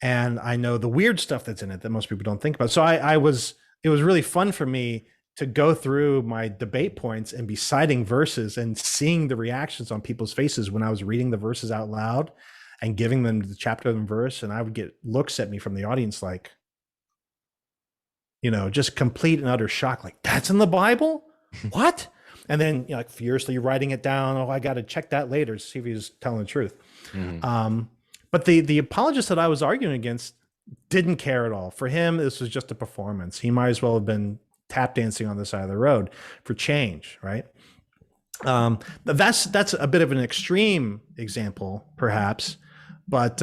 [SPEAKER 2] and I know the weird stuff that's in it that most people don't think about. So it was really fun for me to go through my debate points and be citing verses and seeing the reactions on people's faces when I was reading the verses out loud and giving them the chapter and verse. And I would get looks at me from the audience like, just complete and utter shock. Like, that's in the Bible? What? And then like furiously writing it down. Oh, I got to check that later to see if he was telling the truth.
[SPEAKER 1] Mhm.
[SPEAKER 2] But the apologist that I was arguing against didn't care at all. For him, this was just a performance. He might as well have been tap dancing on the side of the road for change, right? That's a bit of an extreme example, perhaps, but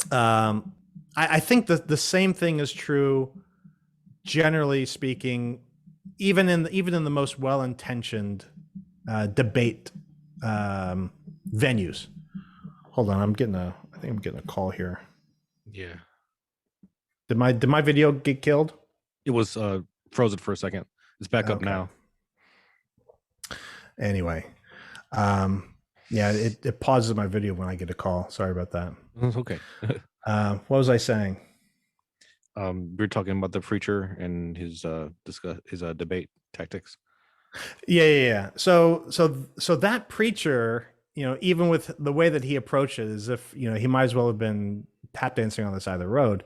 [SPEAKER 2] I think that the same thing is true, generally speaking, even in the most well-intentioned debate venues. Hold on, I think I'm getting a call here.
[SPEAKER 1] Yeah.
[SPEAKER 2] Did my video get killed?
[SPEAKER 1] It was frozen for a second. It's back up now.
[SPEAKER 2] Anyway, yeah, it pauses my video when I get a call. Sorry about that.
[SPEAKER 1] It's okay.
[SPEAKER 2] What was I saying?
[SPEAKER 1] We're talking about the preacher and his debate tactics.
[SPEAKER 2] Yeah. So that preacher, even with the way that he approached it, as if he might as well have been tap dancing on the side of the road.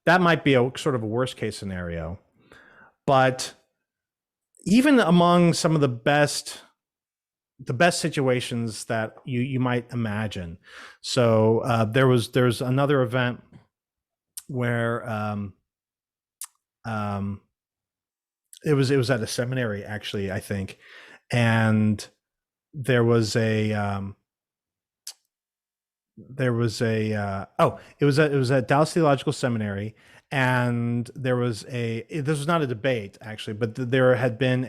[SPEAKER 2] That might be a sort of a worst case scenario, but even among some of the best situations that you might imagine. So there's another event where it was at a seminary, actually, I think, and it was at Dallas Theological Seminary, and this was not a debate actually, but there had been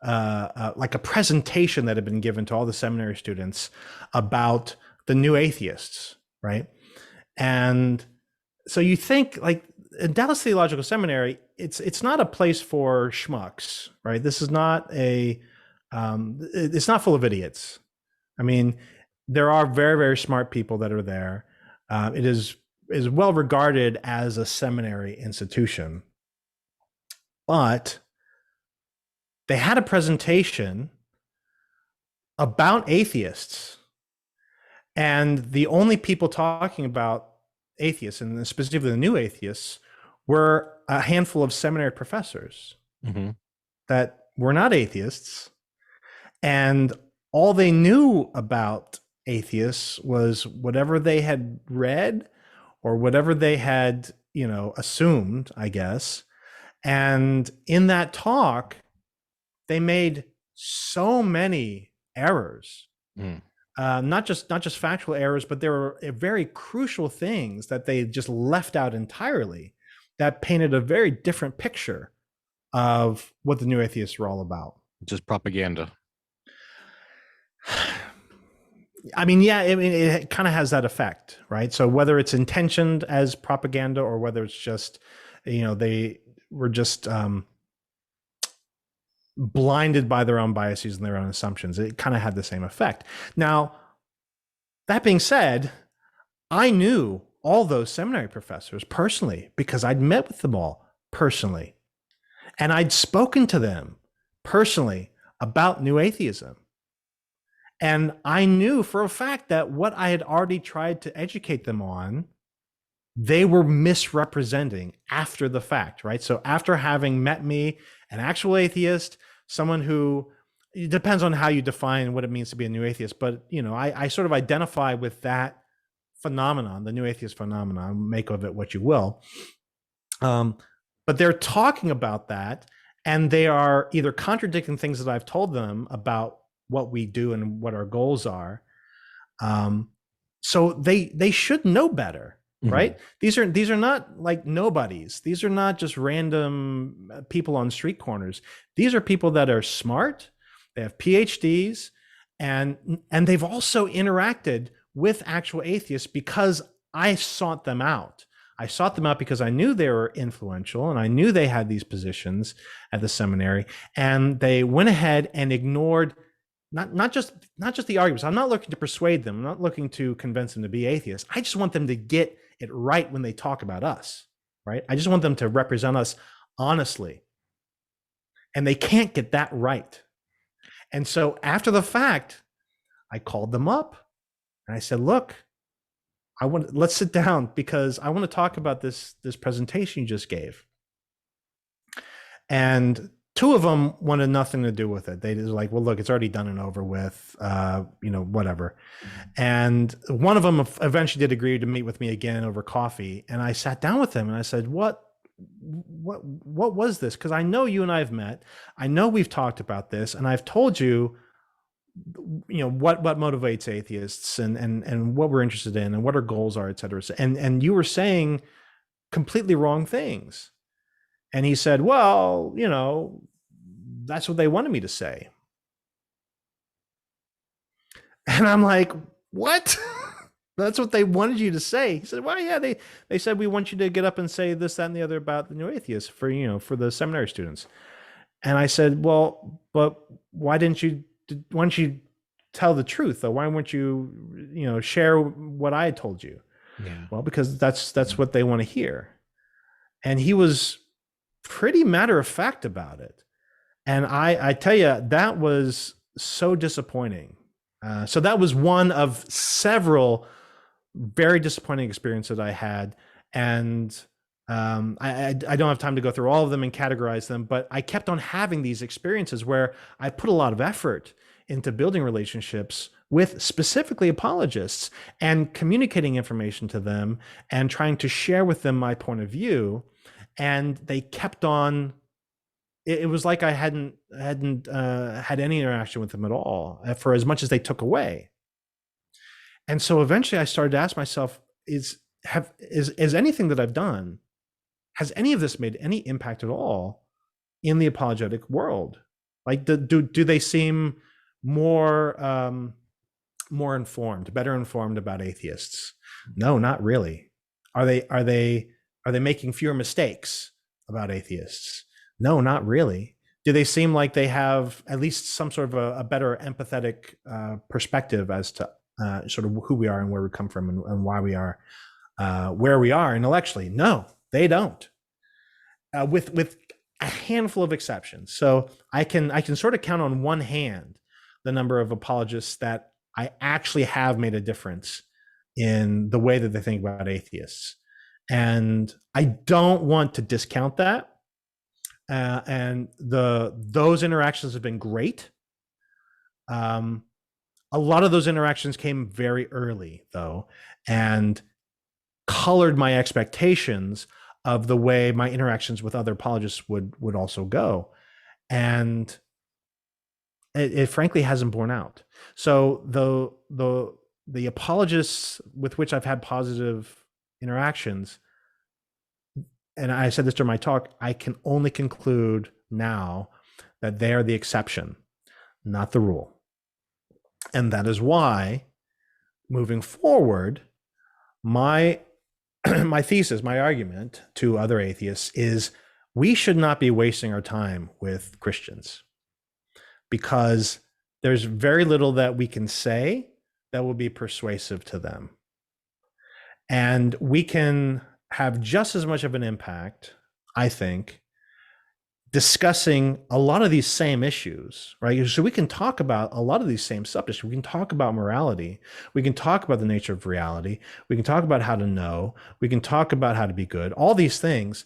[SPEAKER 2] like a presentation that had been given to all the seminary students about the new atheists, right? And so you think, like, in Dallas Theological Seminary, it's not a place for schmucks, right? This is not it's not full of idiots. I mean, there are very, very smart people that are there. It is well regarded as a seminary institution, but they had a presentation about atheists, and the only people talking about atheists, and specifically the new atheists, were a handful of seminary professors that were not atheists, and all they knew about atheists was whatever they had read or whatever they had assumed, I guess. And in that talk, they made so many errors. Not just factual errors, but there were very crucial things that they just left out entirely that painted a very different picture of what the new atheists were all about.
[SPEAKER 1] Just propaganda.
[SPEAKER 2] I mean, yeah, it kind of has that effect, right? So whether it's intentioned as propaganda or whether it's just, they were just blinded by their own biases and their own assumptions, it kind of had the same effect. Now, that being said, I knew all those seminary professors personally because I'd met with them all personally, and I'd spoken to them personally about new atheism. And I knew for a fact that what I had already tried to educate them on, they were misrepresenting after the fact, right? So after having met me, an actual atheist, someone who, it depends on how you define what it means to be a new atheist, but I sort of identify with that phenomenon, the new atheist phenomenon, make of it what you will. But they're talking about that, and they are either contradicting things that I've told them about what we do and what our goals are. So they should know better, right? These are not like nobodies. These are not just random people on street corners. These are people that are smart. They have PhDs, and they've also interacted with actual atheists because I sought them out. I sought them out because I knew they were influential and I knew they had these positions at the seminary, and they went ahead and ignored not just the arguments. I'm not looking to persuade them. I'm not looking to convince them to be atheists. I just want them to get it right when they talk about us, right? I just want them to represent us honestly. And they can't get that right. And so after the fact, I called them up and I said, look, let's sit down because I want to talk about this presentation you just gave. And two of them wanted nothing to do with it. They just like, well, look, it's already done and over with, whatever. And one of them eventually did agree to meet with me again over coffee. And I sat down with him and I said, what was this? Because I know you and I have met. I know we've talked about this, and I've told you, what motivates atheists and what we're interested in and what our goals are, et cetera. And you were saying completely wrong things. And he said, well, that's what they wanted me to say. And I'm like, what? That's what they wanted you to say. He said, well, yeah, they said we want you to get up and say this, that, and the other about the new atheists for the seminary students. And I said, well, but why don't you tell the truth though? Why won't you, share what I told you?
[SPEAKER 1] Yeah.
[SPEAKER 2] Well, because that's what they want to hear. And he was pretty matter of fact about it. And I tell you, that was so disappointing. So that was one of several very disappointing experiences I had. And I don't have time to go through all of them and categorize them, but I kept on having these experiences where I put a lot of effort into building relationships with specifically apologists and communicating information to them and trying to share with them my point of view. And they kept on. It was like I hadn't had any interaction with them at all for as much as they took away. And so eventually I started to ask myself, is anything that I've done, has any of this made any impact at all in the apologetic world? Like, do they seem more informed, better informed about atheists? No, not really. Are they making fewer mistakes about atheists? No, not really. Do they seem like they have at least some sort of a better empathetic perspective as to sort of who we are and where we come from and why we are where we are intellectually? No, they don't. With a handful of exceptions. So I can sort of count on one hand the number of apologists that I actually have made a difference in the way that they think about atheists. And I don't want to discount that. And those interactions have been great. A lot of those interactions came very early, though, and colored my expectations of the way my interactions with other apologists would also go. And it frankly hasn't borne out. So the apologists with which I've had positive interactions, and I said this during my talk, I can only conclude now that they are the exception, not the rule. And that is why, moving forward, my thesis, my argument to other atheists is we should not be wasting our time with Christians, because there's very little that we can say that will be persuasive to them. And we can have just as much of an impact, I think, discussing a lot of these same issues, right? So we can talk about a lot of these same subjects. We can talk about morality. We can talk about the nature of reality. We can talk about how to know. We can talk about how to be good. All these things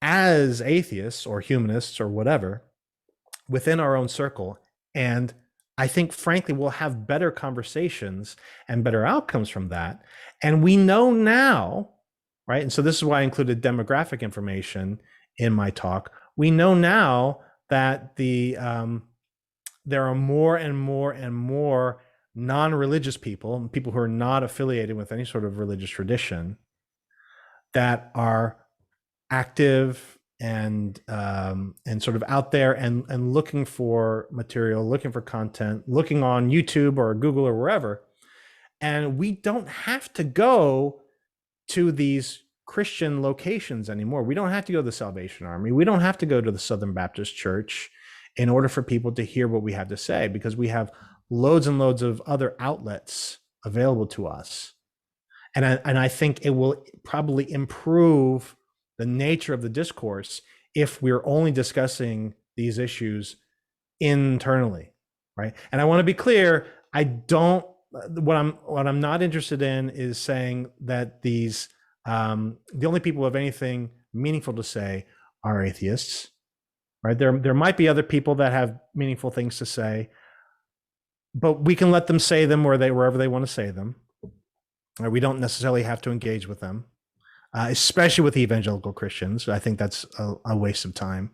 [SPEAKER 2] as atheists or humanists or whatever within our own circle. And I think, frankly, we'll have better conversations and better outcomes from that. And we know now, right? And so this is why I included demographic information in my talk. We know now that there are more and more and more non-religious people who are not affiliated with any sort of religious tradition that are active and sort of out there and looking for material, looking for content, looking on YouTube or Google or wherever. And we don't have to go to these Christian locations anymore. We don't have to go to the Salvation Army. We don't have to go to the Southern Baptist Church in order for people to hear what we have to say, because we have loads and loads of other outlets available to us. And I think it will probably improve the nature of the discourse if we're only discussing these issues internally, right? And I want to be clear, what I'm not interested in is saying that these the only people who have anything meaningful to say are atheists. right? There might be other people that have meaningful things to say, but we can let them say them wherever they want to say them. We don't necessarily have to engage with them, especially with evangelical Christians. I think that's a waste of time.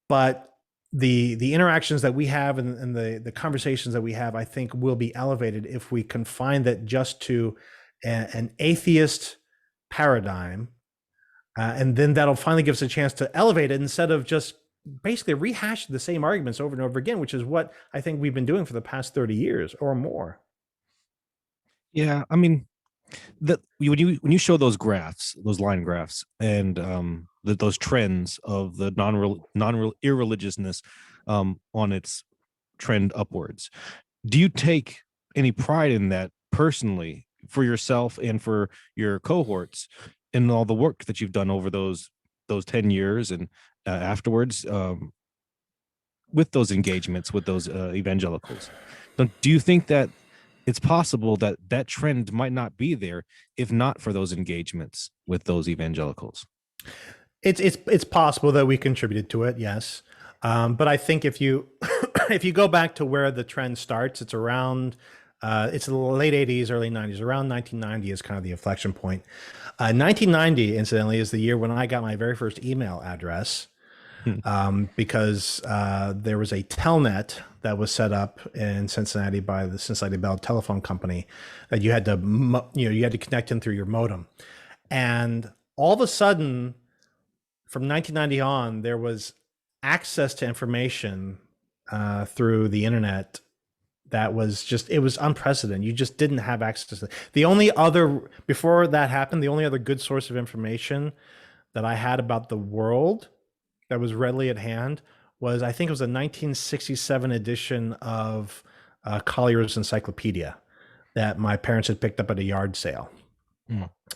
[SPEAKER 2] But the interactions that we have and the conversations that we have, I think, will be elevated if we confine that just to an atheist paradigm, and then that'll finally give us a chance to elevate it instead of just basically rehash the same arguments over and over again, which is what I think we've been doing for the past 30 years or more.
[SPEAKER 1] Yeah, I mean, when you show those graphs, those line graphs, and those trends of the irreligiousness on its trend upwards, do you take any pride in that personally for yourself and for your cohorts in all the work that you've done over those 10 years and afterwards, with those engagements with those evangelicals? Do you think that it's possible that that trend might not be there if not for those engagements with those evangelicals?
[SPEAKER 2] It's possible that we contributed to it, yes. But I think if you if you go back to where the trend starts, it's around it's the late 80s, early 90s. Around 1990 is kind of the inflection point. 1990, incidentally, is the year when I got my very first email address, because there was a telnet that was set up in Cincinnati by the Cincinnati Bell Telephone Company that you had to you had to connect in through your modem, and all of a sudden, from 1990 on, there was access to information through the internet that was just, it was unprecedented. You just didn't have access to it. The only other, before that happened, the only other good source of information that I had about the world that was readily at hand was, I think it was a 1967 edition of Collier's Encyclopedia that my parents had picked up at a yard sale.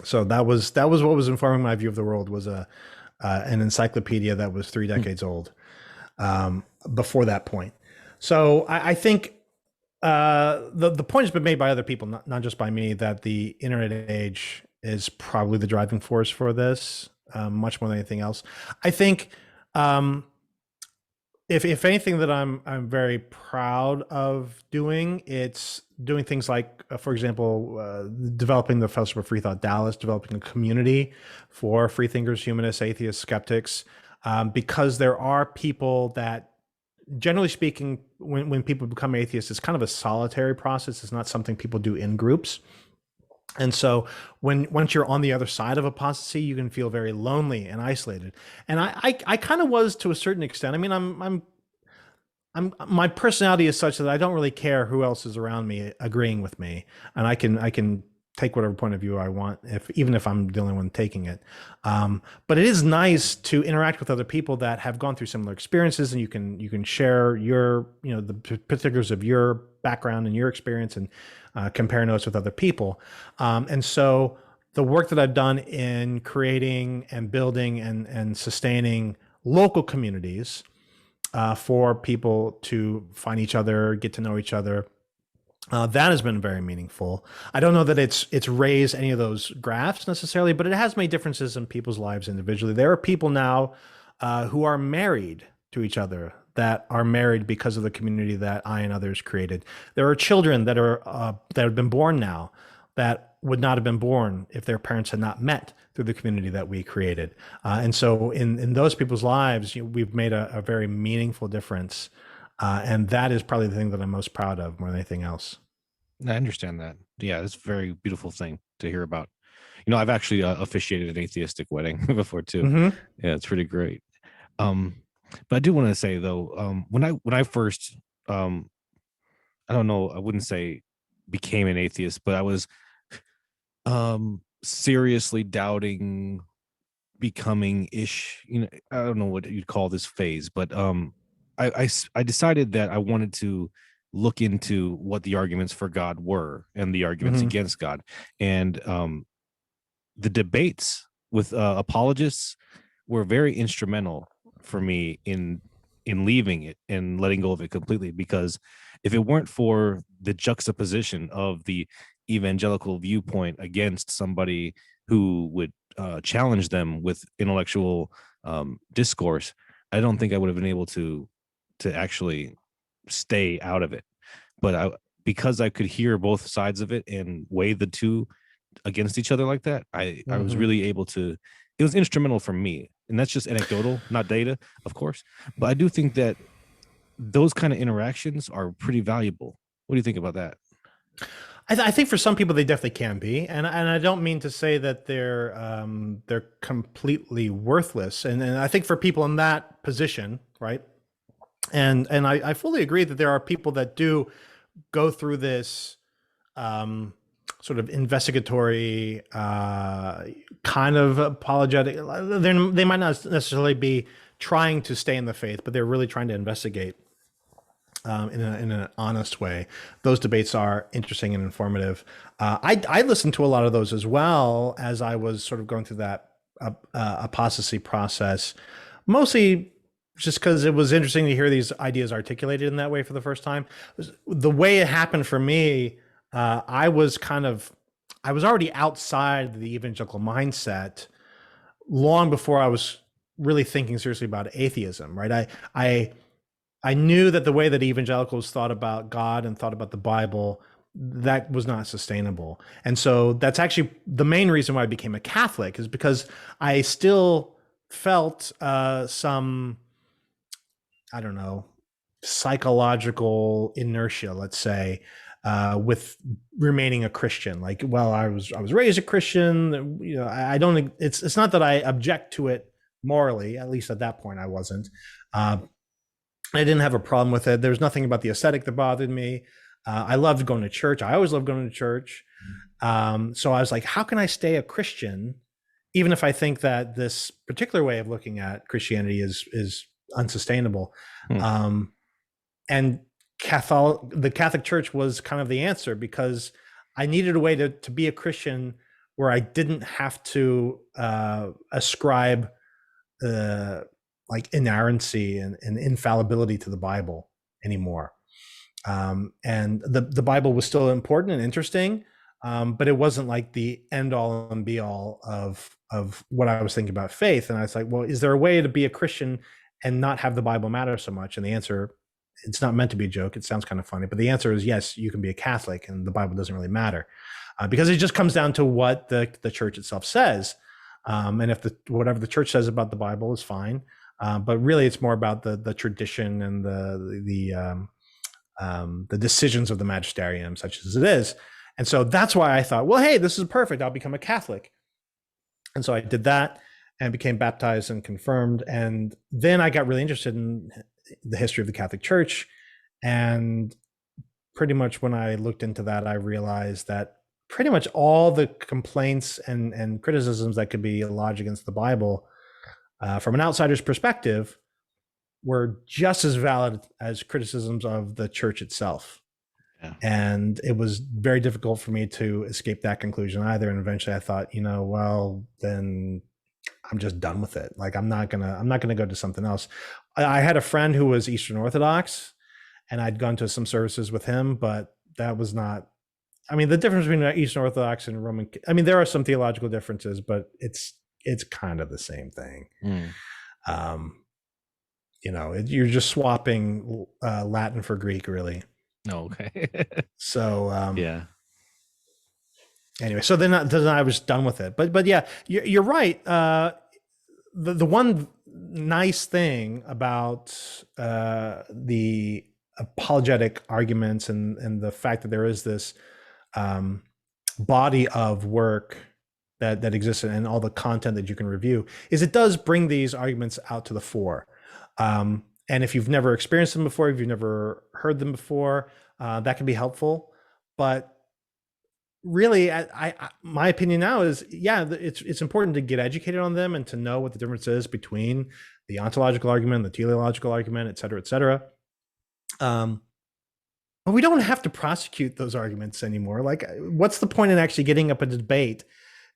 [SPEAKER 2] So that was what was informing my view of the world, was an encyclopedia that was 3 decades old before that point. So I think the point has been made by other people, not just by me, that the internet age is probably the driving force for this, much more than anything else. I think if anything that I'm very proud of doing, it's doing things like, for example, developing the Fellowship of Freethought Dallas, developing a community for freethinkers, humanists, atheists, skeptics, because there are people that, generally speaking, when people become atheists, it's kind of a solitary process. It's not something people do in groups. And so once you're on the other side of apostasy, you can feel very lonely and isolated. And I kind of was, to a certain extent. I mean, my personality is such that I don't really care who else is around me agreeing with me, and I can take whatever point of view I want, even if I'm the only one taking it. But it is nice to interact with other people that have gone through similar experiences, and you can share your, the particulars of your background and your experience, and compare notes with other people. And so the work that I've done in creating and building and sustaining local communities for people to find each other, get to know each other, that has been very meaningful. I don't know that it's raised any of those graphs necessarily, but it has made differences in people's lives individually. There are people now who are married to each other, that are married because of the community that I and others created. There are children that have been born now that would not have been born if their parents had not met through the community that we created. And so in those people's lives, we've made a very meaningful difference. And that is probably the thing that I'm most proud of more than anything else.
[SPEAKER 1] I understand that. Yeah, it's a very beautiful thing to hear about. I've actually officiated an atheistic wedding before too.
[SPEAKER 2] Mm-hmm.
[SPEAKER 1] Yeah, it's pretty great. But I do want to say though, when I first, I don't know, I wouldn't say became an atheist, but I was seriously doubting becoming ish. I don't know what you'd call this phase, but I decided that I wanted to look into what the arguments for God were and the arguments against God, and the debates with apologists were very instrumental for me in leaving it and letting go of it completely, because if it weren't for the juxtaposition of the evangelical viewpoint against somebody who would challenge them with intellectual discourse, I don't think I would have been able to actually stay out of it. But because I could hear both sides of it and weigh the two against each other like that, I was really able to. It was instrumental for me, and that's just anecdotal, not data, of course. But I do think that those kind of interactions are pretty valuable. What do you think about that?
[SPEAKER 2] I think for some people they definitely can be, and I don't mean to say that they're completely worthless. And I think for people in that position, right? And I fully agree that there are people that do go through this sort of investigatory kind of apologetic. They might not necessarily be trying to stay in the faith, but they're really trying to investigate in an honest way. Those debates are interesting and informative. I listened to a lot of those as well as I was sort of going through that apostasy process, mostly just because it was interesting to hear these ideas articulated in that way for the first time. The way it happened for me, I was already outside the evangelical mindset long before I was really thinking seriously about atheism, right? I knew that the way that evangelicals thought about God and thought about the Bible, that was not sustainable. And so that's actually the main reason why I became a Catholic, is because I still felt some, I don't know, psychological inertia, let's say, with remaining a Christian. Like, well, I was raised a Christian. You know, I don't. It's not that I object to it morally. At least at that point, I wasn't. I didn't have a problem with it. There was nothing about the aesthetic that bothered me. I loved going to church. I always loved going to church. So I was like, how can I stay a Christian, even if I think that this particular way of looking at Christianity is unsustainable? And the Catholic Church was kind of the answer, because I needed a way to be a Christian where I didn't have to ascribe like inerrancy and infallibility to the Bible anymore. And the Bible was still important and interesting, but it wasn't like the end all and be all of what I was thinking about faith. And I was like, well, is there a way to be a Christian and not have the Bible matter so much? And the answer, it's not meant to be a joke. It sounds kind of funny, but the answer is yes, you can be a Catholic and the Bible doesn't really matter, because it just comes down to what the church itself says. And if whatever the church says about the Bible is fine. But really, it's more about the tradition and the decisions of the magisterium, such as it is. And so that's why I thought, well, hey, this is perfect. I'll become a Catholic. And so I did that and became baptized and confirmed. And then I got really interested in the history of the Catholic Church. And pretty much when I looked into that, I realized that pretty much all the complaints and criticisms that could be lodged against the Bible, from an outsider's perspective, were just as valid as criticisms of the church itself. Yeah. And it was very difficult for me to escape that conclusion either. And eventually I thought, well, then I'm just done with it. Like, I'm not gonna go to something else. I had a friend who was Eastern Orthodox, and I'd gone to some services with him, but that was not, the difference between Eastern Orthodox and Roman, there are some theological differences, but it's kind of the same thing. You're just swapping Latin for Greek, really.
[SPEAKER 1] Oh, okay.
[SPEAKER 2] So
[SPEAKER 1] yeah.
[SPEAKER 2] Anyway, so then I was done with it. But yeah, you're right. The one nice thing about the apologetic arguments and the fact that there is this body of work that exists and all the content that you can review is it does bring these arguments out to the fore. And if you've never experienced them before, if you've never heard them before, that can be helpful. But really, my opinion now is, it's important to get educated on them and to know what the difference is between the ontological argument, the teleological argument, et cetera, et cetera. But we don't have to prosecute those arguments anymore. Like, what's the point in actually getting up a debate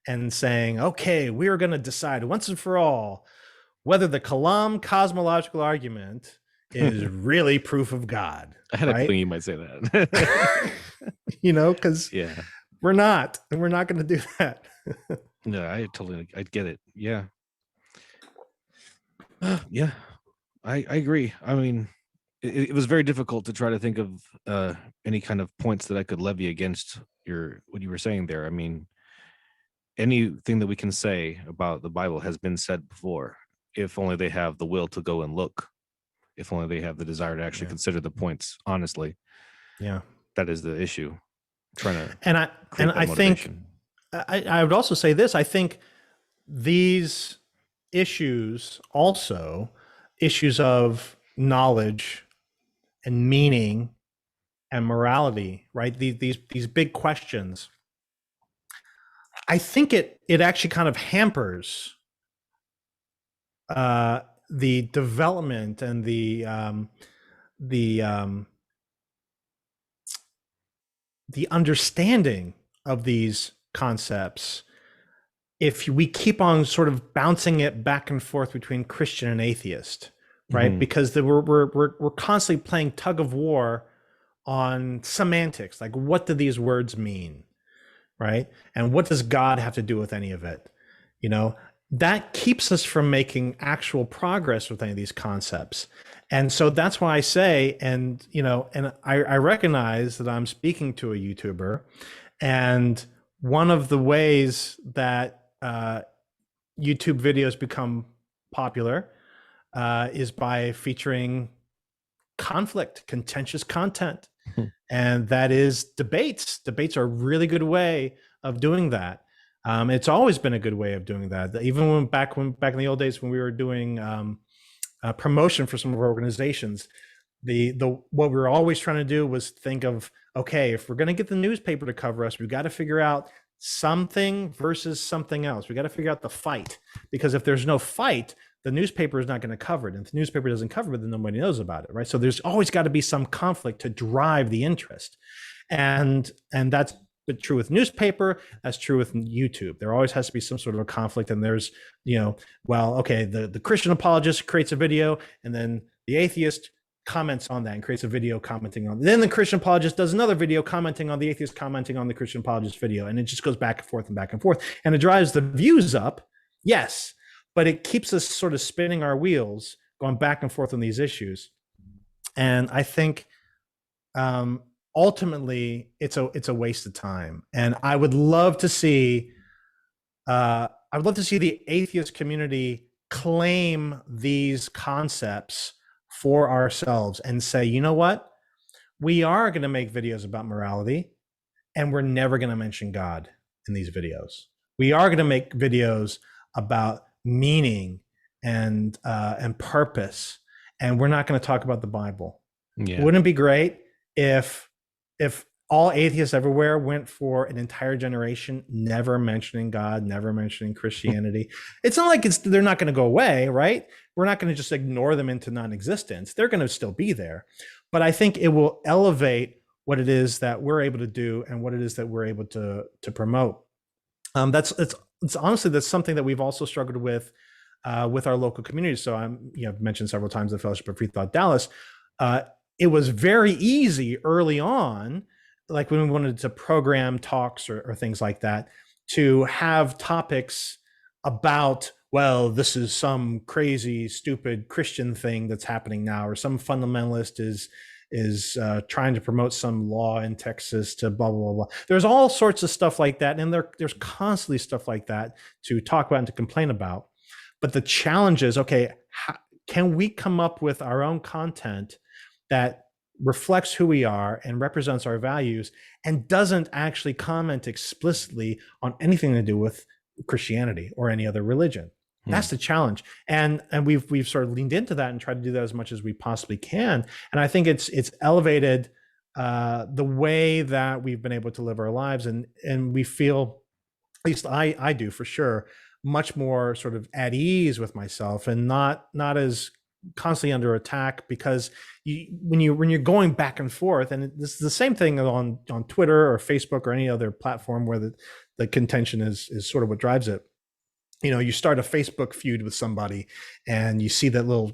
[SPEAKER 2] and saying, okay, we are going to decide once and for all whether the Kalam cosmological argument is really proof of God?
[SPEAKER 1] I had a feeling you might say that.
[SPEAKER 2] Because we're not, and we're not going to do that.
[SPEAKER 1] No, I get it. Yeah. Yeah, I agree. I mean, it was very difficult to try to think of any kind of points that I could levy against your what you were saying there. I mean, anything that we can say about the Bible has been said before. If only they have the will to go and look. If only they have the desire to actually
[SPEAKER 2] Yeah.
[SPEAKER 1] consider the points honestly.
[SPEAKER 2] Yeah.
[SPEAKER 1] That is the issue. Trying to
[SPEAKER 2] And I and
[SPEAKER 1] create that
[SPEAKER 2] I think
[SPEAKER 1] motivation.
[SPEAKER 2] I would also say this. I think these issues also issues of knowledge and meaning and morality, right? These big questions. I think it actually kind of hampers the development and the the understanding of these concepts if we keep on sort of bouncing it back and forth between Christian and atheist, right?
[SPEAKER 1] Mhm.
[SPEAKER 2] Because we're constantly playing tug of war on semantics, like what do these words mean, right? And what does God have to do with any of it? You know, that keeps us from making actual progress with any of these concepts. And so that's why I say, and I recognize that I'm speaking to a YouTuber, and one of the ways that YouTube videos become popular is by featuring conflict, contentious content, and that is debates. Debates are a really good way of doing that. It's always been a good way of doing that. Even back in the old days when we were doing promotion for some of our organizations, the what we were always trying to do was think of, okay, if we're going to get the newspaper to cover us, we've got to figure out something versus something else. We got to figure out the fight, because if there's no fight, the newspaper is not going to cover it. And if the newspaper doesn't cover it, then nobody knows about it, right? So there's always got to be some conflict to drive the interest. And that's true with newspaper, that's true with YouTube. There always has to be some sort of a conflict. And there's, well, okay, the Christian apologist creates a video, and then the atheist comments on that and creates a video commenting on it. Then the Christian apologist does another video commenting on the atheist, commenting on the Christian apologist video. And it just goes back and forth and back and forth. And it drives the views up, yes, but it keeps us sort of spinning our wheels, going back and forth on these issues. And I think ultimately it's a waste of time. And I would love to see the atheist community claim these concepts for ourselves and say, you know what? We are going to make videos about morality, and we're never going to mention God in these videos. We are going to make videos about meaning and purpose, and we're not going to talk about the Bible.
[SPEAKER 1] Yeah.
[SPEAKER 2] Wouldn't it be great if all atheists everywhere went for an entire generation never mentioning God, never mentioning Christianity? It's not like they're not going to go away, right? We're not going to just ignore them into non-existence. They're going to still be there. But I think it will elevate what it is that we're able to do and what it is that we're able to promote. It's honestly, that's something that we've also struggled with our local community. So I've mentioned several times the Fellowship of Freethought Dallas. It was very easy early on, like when we wanted to program talks or things like that, to have topics about, well, this is some crazy, stupid Christian thing that's happening now, or some fundamentalist is trying to promote some law in Texas to blah, blah, blah, blah. There's all sorts of stuff like that. And there's constantly stuff like that to talk about and to complain about. But the challenge is, okay, can we come up with our own content that reflects who we are and represents our values and doesn't actually comment explicitly on anything to do with Christianity or any other religion? That's the challenge. And we've sort of leaned into that and tried to do that as much as we possibly can. And I think it's elevated the way that we've been able to live our lives. And we feel, at least I do for sure, much more sort of at ease with myself and not as constantly under attack, because when you're going back and forth, and this is the same thing on Twitter or Facebook or any other platform where the contention is sort of what drives it. You start a Facebook feud with somebody and you see that little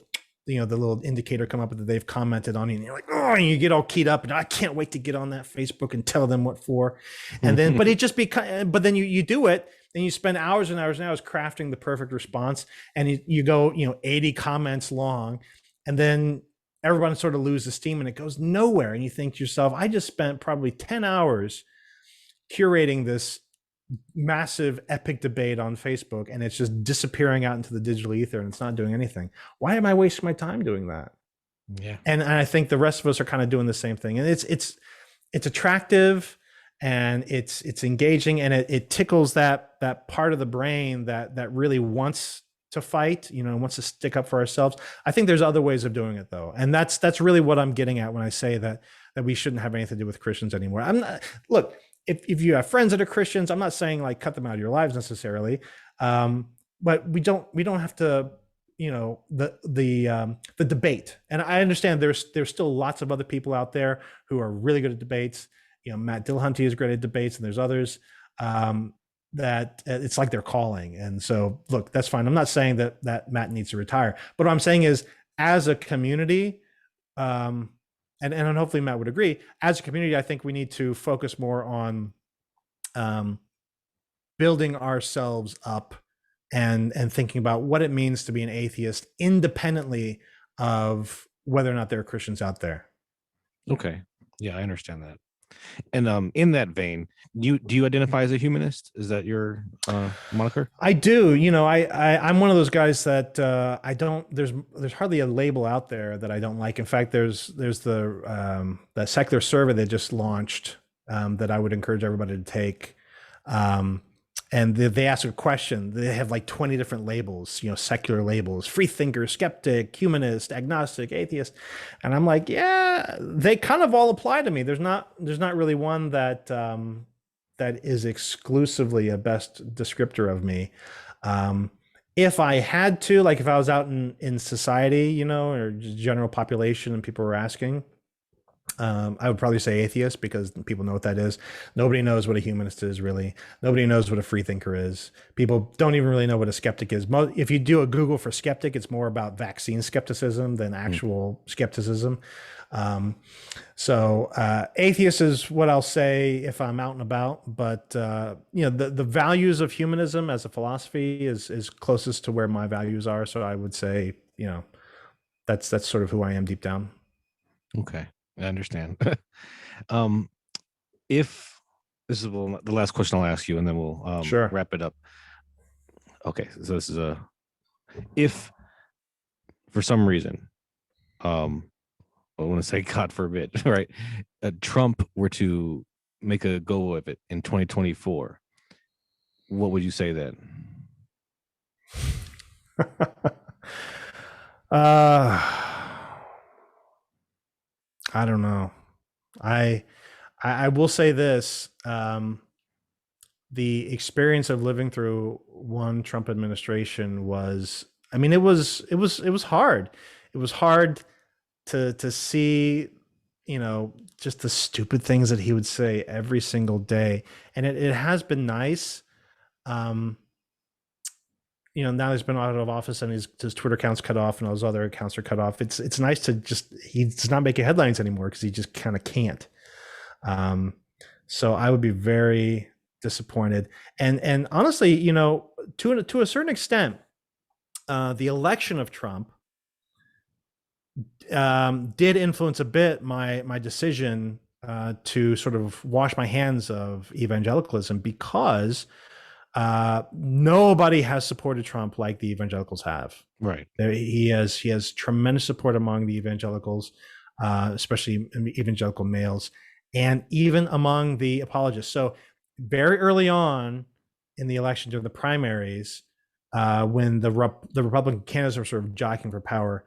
[SPEAKER 2] the little indicator come up that they've commented on you, and you're like, oh, and you get all keyed up, and I can't wait to get on that Facebook and tell them what for. And then, but it just but then you do it, and you spend hours and hours and hours crafting the perfect response, and you go 80 comments long, and then everyone sort of loses steam and it goes nowhere. And you think to yourself, I just spent probably 10 hours curating this massive epic debate on Facebook, and it's just disappearing out into the digital ether, and it's not doing anything. Why am I wasting my time doing that?
[SPEAKER 1] Yeah.
[SPEAKER 2] And I think the rest of us are kind of doing the same thing. And it's attractive, and it's engaging, and it tickles that part of the brain that really wants to fight, wants to stick up for ourselves. I think there's other ways of doing it, though. And that's really what I'm getting at when I say that we shouldn't have anything to do with Christians anymore. I'm not, look, if you have friends that are Christians, I'm not saying like cut them out of your lives necessarily. But we don't have to, the debate. And I understand there's still lots of other people out there who are really good at debates. Matt Dillahunty is great at debates, and there's others that it's like they're calling. And so, look, that's fine. I'm not saying that Matt needs to retire, but what I'm saying is, as a community, and hopefully Matt would agree, as a community, I think we need to focus more on building ourselves up and thinking about what it means to be an atheist, independently of whether or not there are Christians out there.
[SPEAKER 1] Okay. Yeah, I understand that. And in that vein, do you identify as a humanist? Is that your moniker?
[SPEAKER 2] I do. I'm one of those guys that I don't. There's hardly a label out there that I don't like. In fact, there's the secular survey they just launched that I would encourage everybody to take. And they ask a question. They have like 20 different labels, secular labels: free thinker, skeptic, humanist, agnostic, atheist. And I'm like, yeah, they kind of all apply to me. There's not really one that is exclusively a best descriptor of me. If I had to, like if I was out in society, or just general population, and people were asking, I would probably say atheist, because people know what that is. Nobody knows what a humanist is, really. Nobody knows what a free thinker is. People don't even really know what a skeptic is. If you do a Google for skeptic, it's more about vaccine skepticism than actual skepticism. So atheist is what I'll say if I'm out and about. But the values of humanism as a philosophy is closest to where my values are. So I would say, that's sort of who I am deep down.
[SPEAKER 1] Okay. I understand. If this is the last question I'll ask you, and then we'll
[SPEAKER 2] sure.
[SPEAKER 1] wrap it up. Okay, so this is if for some reason, I want to say God forbid, right? Trump were to make a go of it in 2024, what would you say then?
[SPEAKER 2] I don't know. I will say this: the experience of living through one Trump administration was, it was hard. It was hard to see, just the stupid things that he would say every single day. And it has been nice. Now he's been out of office and his Twitter account's cut off and those other accounts are cut off. It's nice to he's not making headlines anymore because he just kind of can't. So I would be very disappointed. And honestly, to a certain extent, the election of Trump did influence a bit my decision to sort of wash my hands of evangelicalism, because nobody has supported Trump like the evangelicals have.
[SPEAKER 1] Right.
[SPEAKER 2] He has tremendous support among the evangelicals, especially evangelical males, and even among the apologists. So very early on in the election, during the primaries, when the Republican candidates were sort of jockeying for power,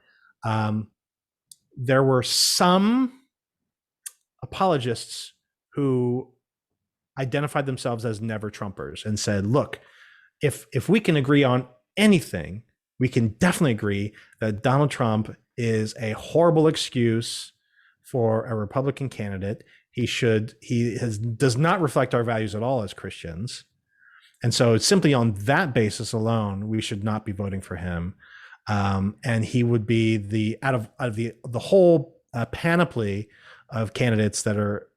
[SPEAKER 2] there were some apologists who identified themselves as never Trumpers and said, look, if we can agree on anything, we can definitely agree that Donald Trump is a horrible excuse for a Republican candidate. Does not reflect our values at all as Christians. And so simply on that basis alone, we should not be voting for him. And he would be the out of the whole panoply of candidates that are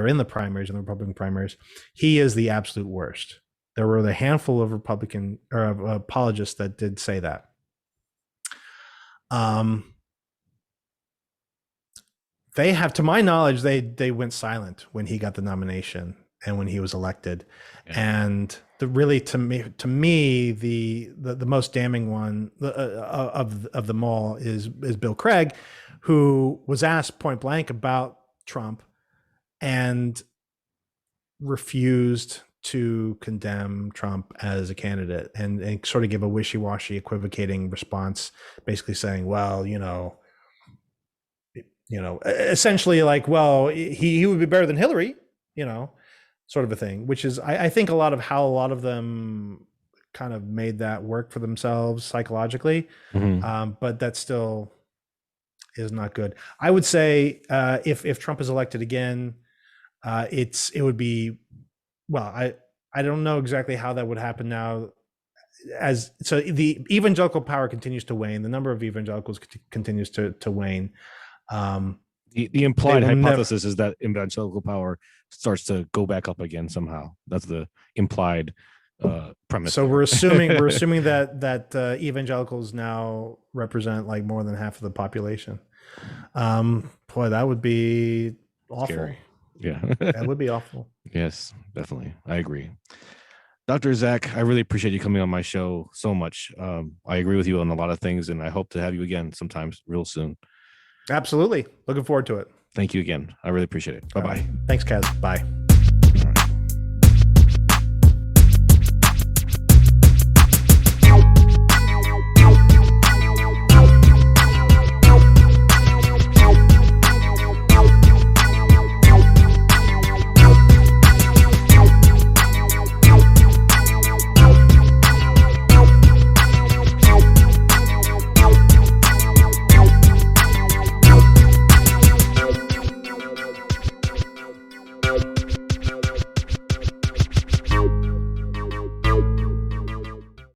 [SPEAKER 2] in the primaries and the Republican primaries. He is the absolute worst. There were a handful of Republican or of apologists that did say that. They have, to my knowledge, they went silent when he got the nomination and when he was elected. Yeah. And really, to me, the most damning one of them all is Bill Craig, who was asked point blank about Trump and refused to condemn Trump as a candidate and sort of give a wishy-washy, equivocating response, basically saying, well, essentially like, well, he would be better than Hillary, sort of a thing, which is, I think a lot of them kind of made that work for themselves psychologically. Mm-hmm. But that still is not good. I would say if Trump is elected again, it would be, well, I don't know exactly how that would happen now. So the evangelical power continues to wane. The number of evangelicals continues to wane.
[SPEAKER 1] The implied hypothesis is that evangelical power starts to go back up again somehow. That's the implied premise.
[SPEAKER 2] So we're assuming that evangelicals now represent like more than half of the population. Boy, that would be awful.
[SPEAKER 1] Scary. Yeah,
[SPEAKER 2] that would be awful.
[SPEAKER 1] Yes, definitely. I agree. Dr. Zach, I really appreciate you coming on my show so much. I agree with you on a lot of things, and I hope to have you again sometimes real soon.
[SPEAKER 2] Absolutely. Looking forward to it.
[SPEAKER 1] Thank you again. I really appreciate it. Bye-bye.
[SPEAKER 2] Thanks, Kaz. Bye.